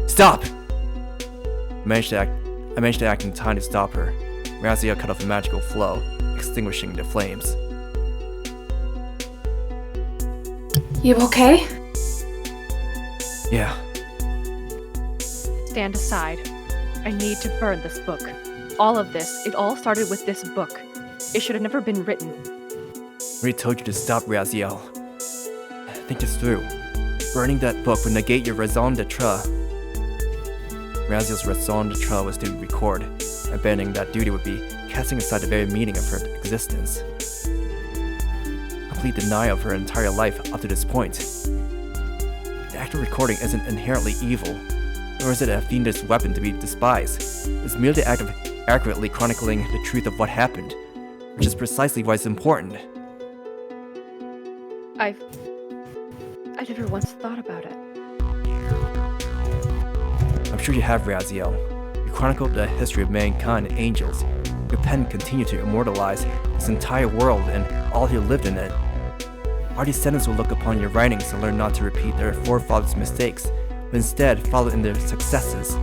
Stop! I managed to act in time to stop her. Raziel cut off a magical flow, extinguishing the flames. You okay? Yeah. Stand aside. I need to burn this book. All of this, it all started with this book. It should have never been written. I already told you to stop, Raziel. Think this through. Burning that book would negate your raison d'etre. Raziel's raison d'etre was to record. Abandoning that duty would be casting aside the very meaning of her existence. Complete denial of her entire life up to this point. The act of recording isn't inherently evil, nor is it a fiendish weapon to be despised. It's merely the act of accurately chronicling the truth of what happened, which is precisely why it's important. I never once thought about it. I'm sure you have, Raziel. You chronicled the history of mankind and angels. Your pen continued to immortalize this entire world and all who lived in it. Our descendants will look upon your writings and learn not to repeat their forefathers' mistakes, but instead follow in their successes.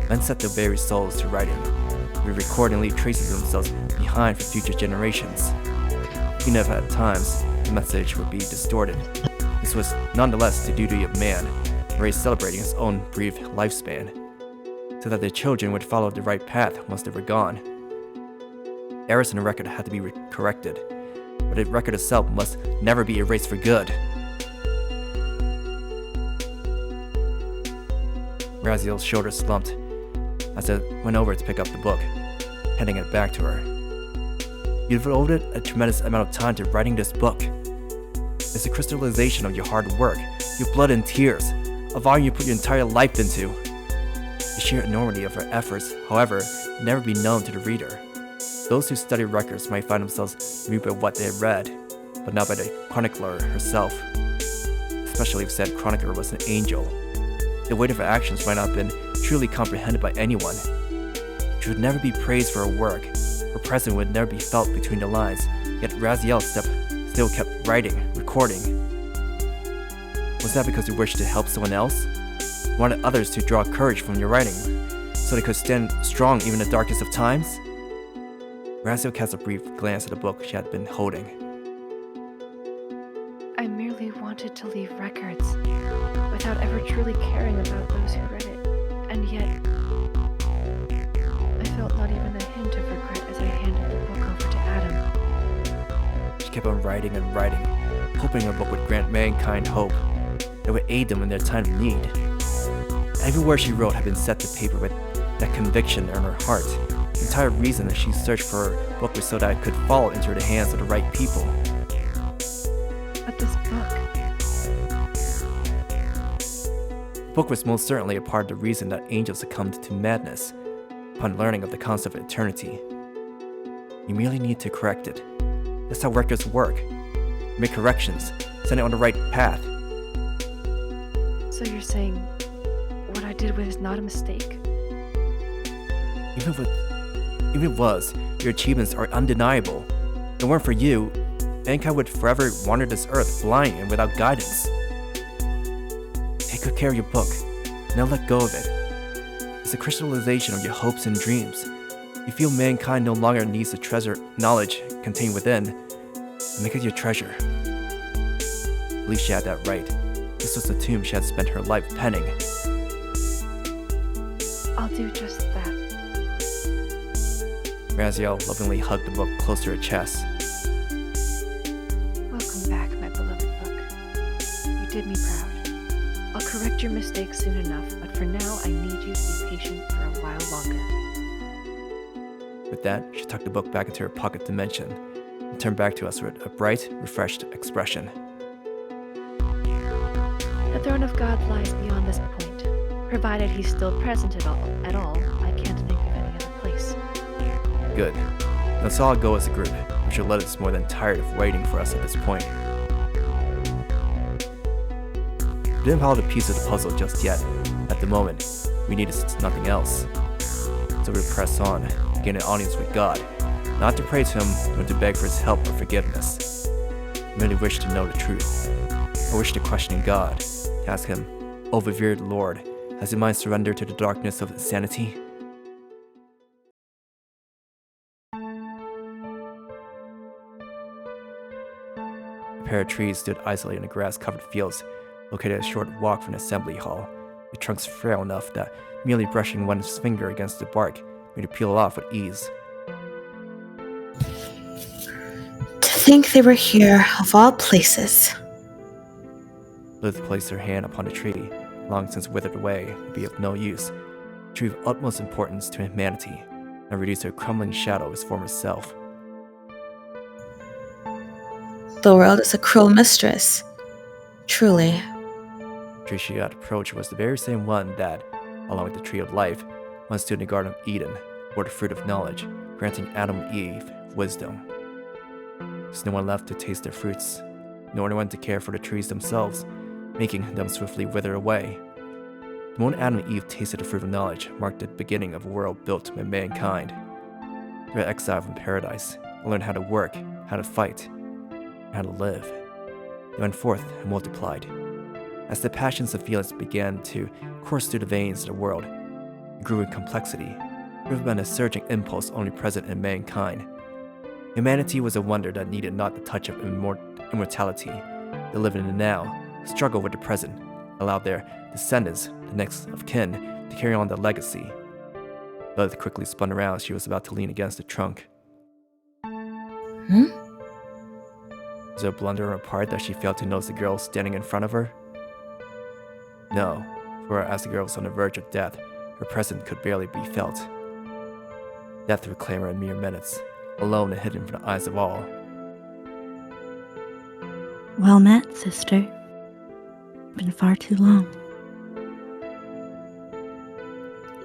Men set their very souls to writing. We record and leave traces of themselves behind for future generations. even if at times the message would be distorted. This was nonetheless the duty of man, raised celebrating his own brief lifespan, so that their children would follow the right path once they were gone. Errors in the record had to be corrected, but the record itself must never be erased for good. Raziel's shoulders slumped as I went over to pick up the book, handing it back to her. You devoted a tremendous amount of time to writing this book. It's a crystallization of your hard work, your blood and tears, a volume you put your entire life into. The sheer enormity of her efforts, however, would never be known to the reader. Those who study records might find themselves moved by what they had read, but not by the chronicler herself, especially if said chronicler was an angel. The weight of her actions might not have been truly comprehended by anyone. She would never be praised for her work. Her presence would never be felt between the lines, yet Raziel still kept writing, recording. Was that because you wished to help someone else? You wanted others to draw courage from your writing, so they could stand strong even in the darkest of times? Raziel cast a brief glance at the book she had been holding. I merely wanted to leave records, without ever truly caring about those who read it, and yet I felt not even a hint of regret as I handed the book over to Adam. She kept on writing and writing, hoping her book would grant mankind hope that would aid them in their time of need. Every word she wrote had been set to paper with that conviction in her heart. The entire reason that she searched for her book was so that it could fall into the hands of the right people. But this book... The book was most certainly a part of the reason that angels succumbed to madness upon learning of the concept of eternity. You merely need to correct it. That's how records work. Make corrections, send it on the right path. So you're saying what I did was not a mistake? Even if it was, your achievements are undeniable. If it weren't for you, mankind would forever wander this earth blind and without guidance. Take good care of your book. Never let go of it. It's a crystallization of your hopes and dreams. You feel mankind no longer needs to treasure knowledge contained within, and make it your treasure. At least she had that right. This was the tomb she had spent her life penning. I'll do just that. Raziel lovingly hugged the book close to her chest. Welcome back, my beloved book. You did me proud. I'll correct your mistakes soon enough, but for now I need you to be patient for a while longer. With that, she tucked the book back into her pocket dimension and turned back to us with a bright, refreshed expression. The throne of God lies beyond this point. Provided he's still present at all, I can't think of any other place. Good. Let's all go as a group, which will let us more than tired of waiting for us at this point. We didn't follow the piece of the puzzle just yet. At the moment, we needed nothing else. So we press on, gain an audience with God, not to pray to him, nor to beg for his help or forgiveness. We merely wish to know the truth. I wish to question God, to ask him, O revered Lord, has your mind surrendered to the darkness of insanity? A pair of trees stood isolated in the grass-covered fields, located a short walk from the assembly hall, with trunks frail enough that merely brushing one's finger against the bark made it peel off with ease. To think they were here, of all places. Lilith placed her hand upon the tree, long since withered away, to be of no use, a tree of utmost importance to humanity, and reduced to a crumbling shadow of his former self. The world is a cruel mistress. Truly. The tree she had approached was the very same one that, along with the tree of life, once stood in the Garden of Eden, bore the fruit of knowledge, granting Adam and Eve wisdom. There's no one left to taste their fruits, nor anyone to care for the trees themselves, making them swiftly wither away. The moment Adam and Eve tasted the fruit of knowledge marked the beginning of a world built by mankind. They were exiled from paradise, and learned how to work, how to fight, and how to live. They went forth and multiplied. As the passions and feelings began to course through the veins of the world, it grew in complexity, driven by a surging impulse only present in mankind. Humanity was a wonder that needed not the touch of immortality. They lived in the now, struggled with the present, allowed their descendants, the next of kin, to carry on the legacy. Lilith quickly spun around as she was about to lean against the trunk. Was there a blunder on her part that she failed to notice the girl standing in front of her? No, for as the girl was on the verge of death, her presence could barely be felt. Death would claim her in mere minutes, alone and hidden from the eyes of all. Well met, sister. Been far too long.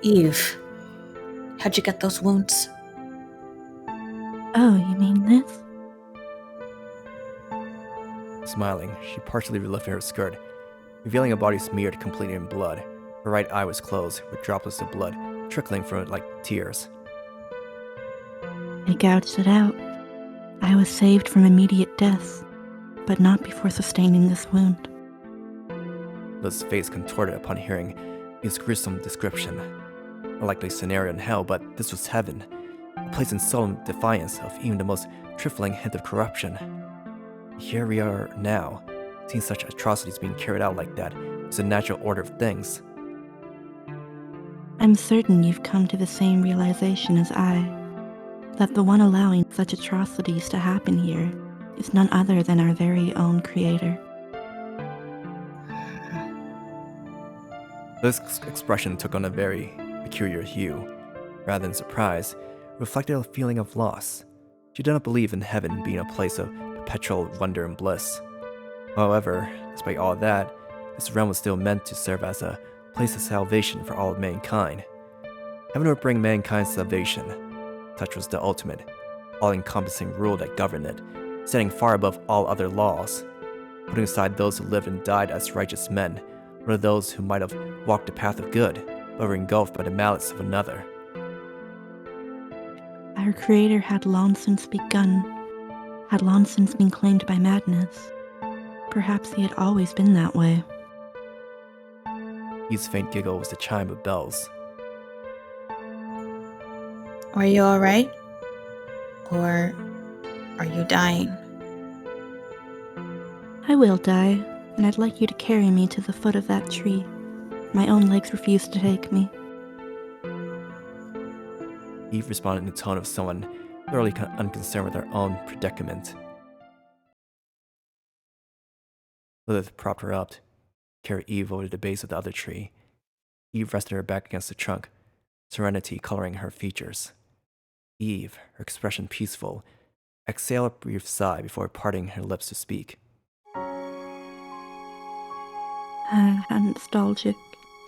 Eve, how'd you get those wounds? Oh, you mean this? Smiling, she partially lifted her skirt, revealing a body smeared completely in blood. Her right eye was closed, with droplets of blood trickling from it like tears. I gouged it out. I was saved from immediate death, but not before sustaining this wound. Liz's face contorted upon hearing Eve's gruesome description. A likely scenario in hell, but this was heaven, a place in solemn defiance of even the most trifling hint of corruption. Here we are now, seeing such atrocities being carried out like that is a natural order of things. I'm certain you've come to the same realization as I, that the one allowing such atrocities to happen here is none other than our very own Creator. This expression took on a very peculiar hue. Rather than surprise, it reflected a feeling of loss. She did not believe in heaven being a place of perpetual wonder and bliss. However, despite all that, this realm was still meant to serve as a place of salvation for all of mankind. Heaven would bring mankind salvation. Such was the ultimate, all-encompassing rule that governed it, setting far above all other laws, putting aside those who lived and died as righteous men, or those who might have walked the path of good, but were engulfed by the malice of another. Our Creator had long since begun, had long since been claimed by madness. Perhaps he had always been that way. Eve's faint giggle was the chime of bells. Are you alright? Or are you dying? I will die, and I'd like you to carry me to the foot of that tree. My own legs refuse to take me. Eve responded in the tone of someone thoroughly unconcerned with her own predicament. Lilith propped her up, carried Eve over to the base of the other tree. Eve rested her back against the trunk, serenity coloring her features. Eve, her expression peaceful, exhaled a brief sigh before parting her lips to speak. How nostalgic.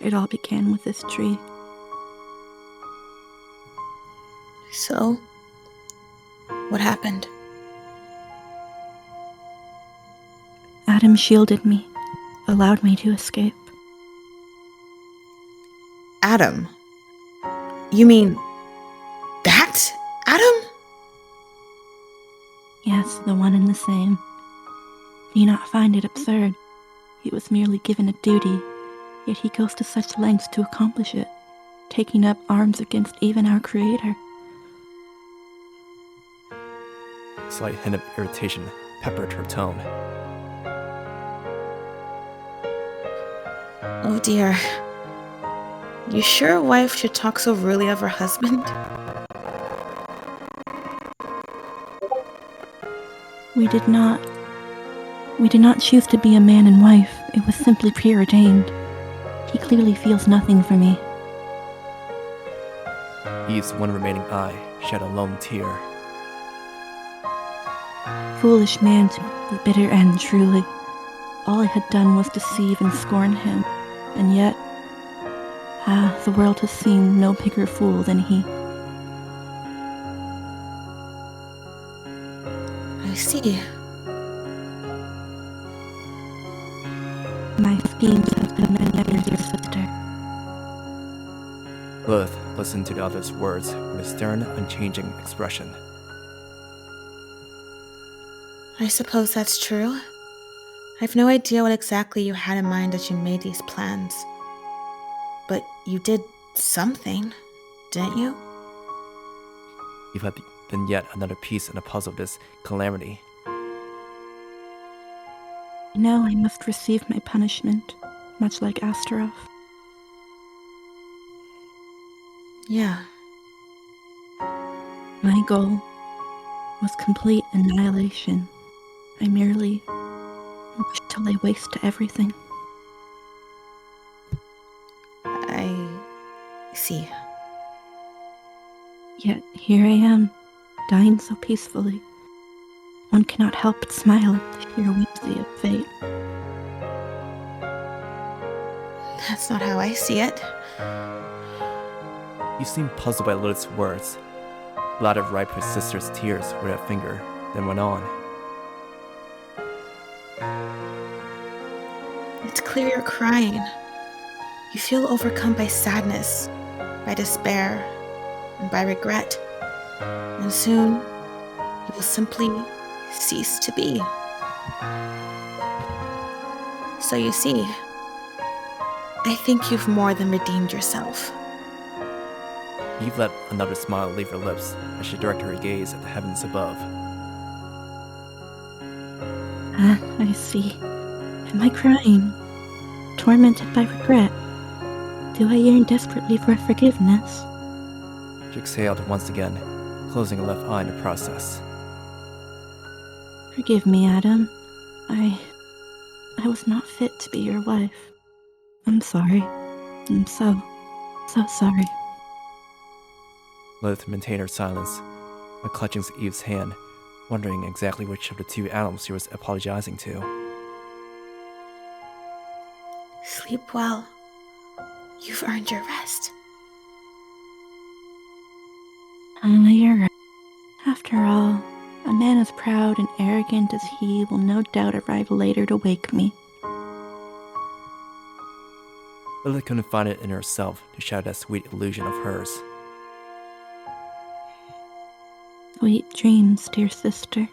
It all began with this tree. So, what happened? Adam shielded me, allowed me to escape. Adam? You mean that Adam? Yes, the one and the same. Do you not find it absurd? He was merely given a duty, yet he goes to such lengths to accomplish it, taking up arms against even our Creator. A slight hint of irritation peppered her tone. Oh dear. You sure a wife should talk so rudely of her husband? We did not choose to be a man and wife. It was simply preordained. He clearly feels nothing for me. Eve's one remaining eye shed a lone tear. Foolish man to the bitter end, truly. All I had done was deceive and scorn him, and yet, the world has seen no bigger fool than he. I see. My schemes have been many others, your sister. Lilith listened to the other's words with a stern, unchanging expression. I suppose that's true. I've no idea what exactly you had in mind as you made these plans. But you did something, didn't you? than yet another piece in the puzzle of this calamity. I know I must receive my punishment, much like Astaroth. Yeah. My goal was complete annihilation. I merely wished to lay waste to everything. I see. Yet here I am, dying so peacefully. One cannot help but smile at the sheer whimsy of fate. That's not how I see it. You seemed puzzled by Lilith's words. Lilith wiped her sister's tears with her finger, then went on. It's clear you're crying. You feel overcome by sadness, by despair, and by regret. And soon, you will simply cease to be. So you see, I think you've more than redeemed yourself. Eve let another smile leave her lips as she directed her gaze at the heavens above. I see. Am I crying? Tormented by regret? Do I yearn desperately for forgiveness? She exhaled once again, closing her left eye in the process. Forgive me, Adam. I was not fit to be your wife. I'm sorry. I'm so sorry. Lilith maintained her silence, but clutching Eve's hand, wondering exactly which of the two animals she was apologizing to. Sleep well. You've earned your rest. You're right. After all, a man as proud and arrogant as he will no doubt arrive later to wake me. Lilith couldn't find it in herself to shatter that sweet illusion of hers. Sweet dreams, dear sister.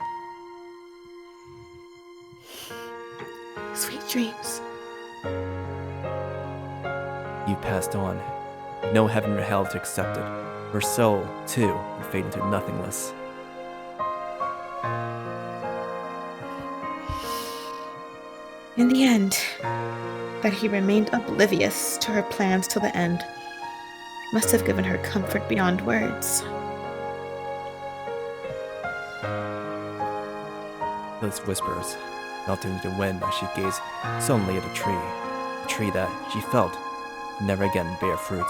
Sweet dreams. Eve passed on. No heaven or hell to accept it. Her soul, too, would fade into nothingness. In the end, that he remained oblivious to her plans till the end must have given her comfort beyond words. Lilith's whispers melted into the wind as she gazed sullenly at a tree that, she felt, would never again bear fruit.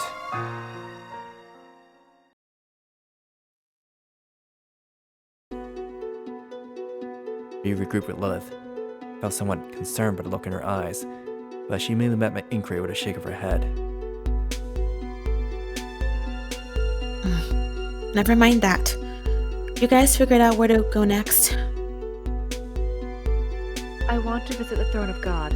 We regrouped with Lilith. Felt somewhat concerned by the look in her eyes, but she immediately met my inquiry with a shake of her head. Never mind that. You guys figured out where to go next? I want to visit the throne of God.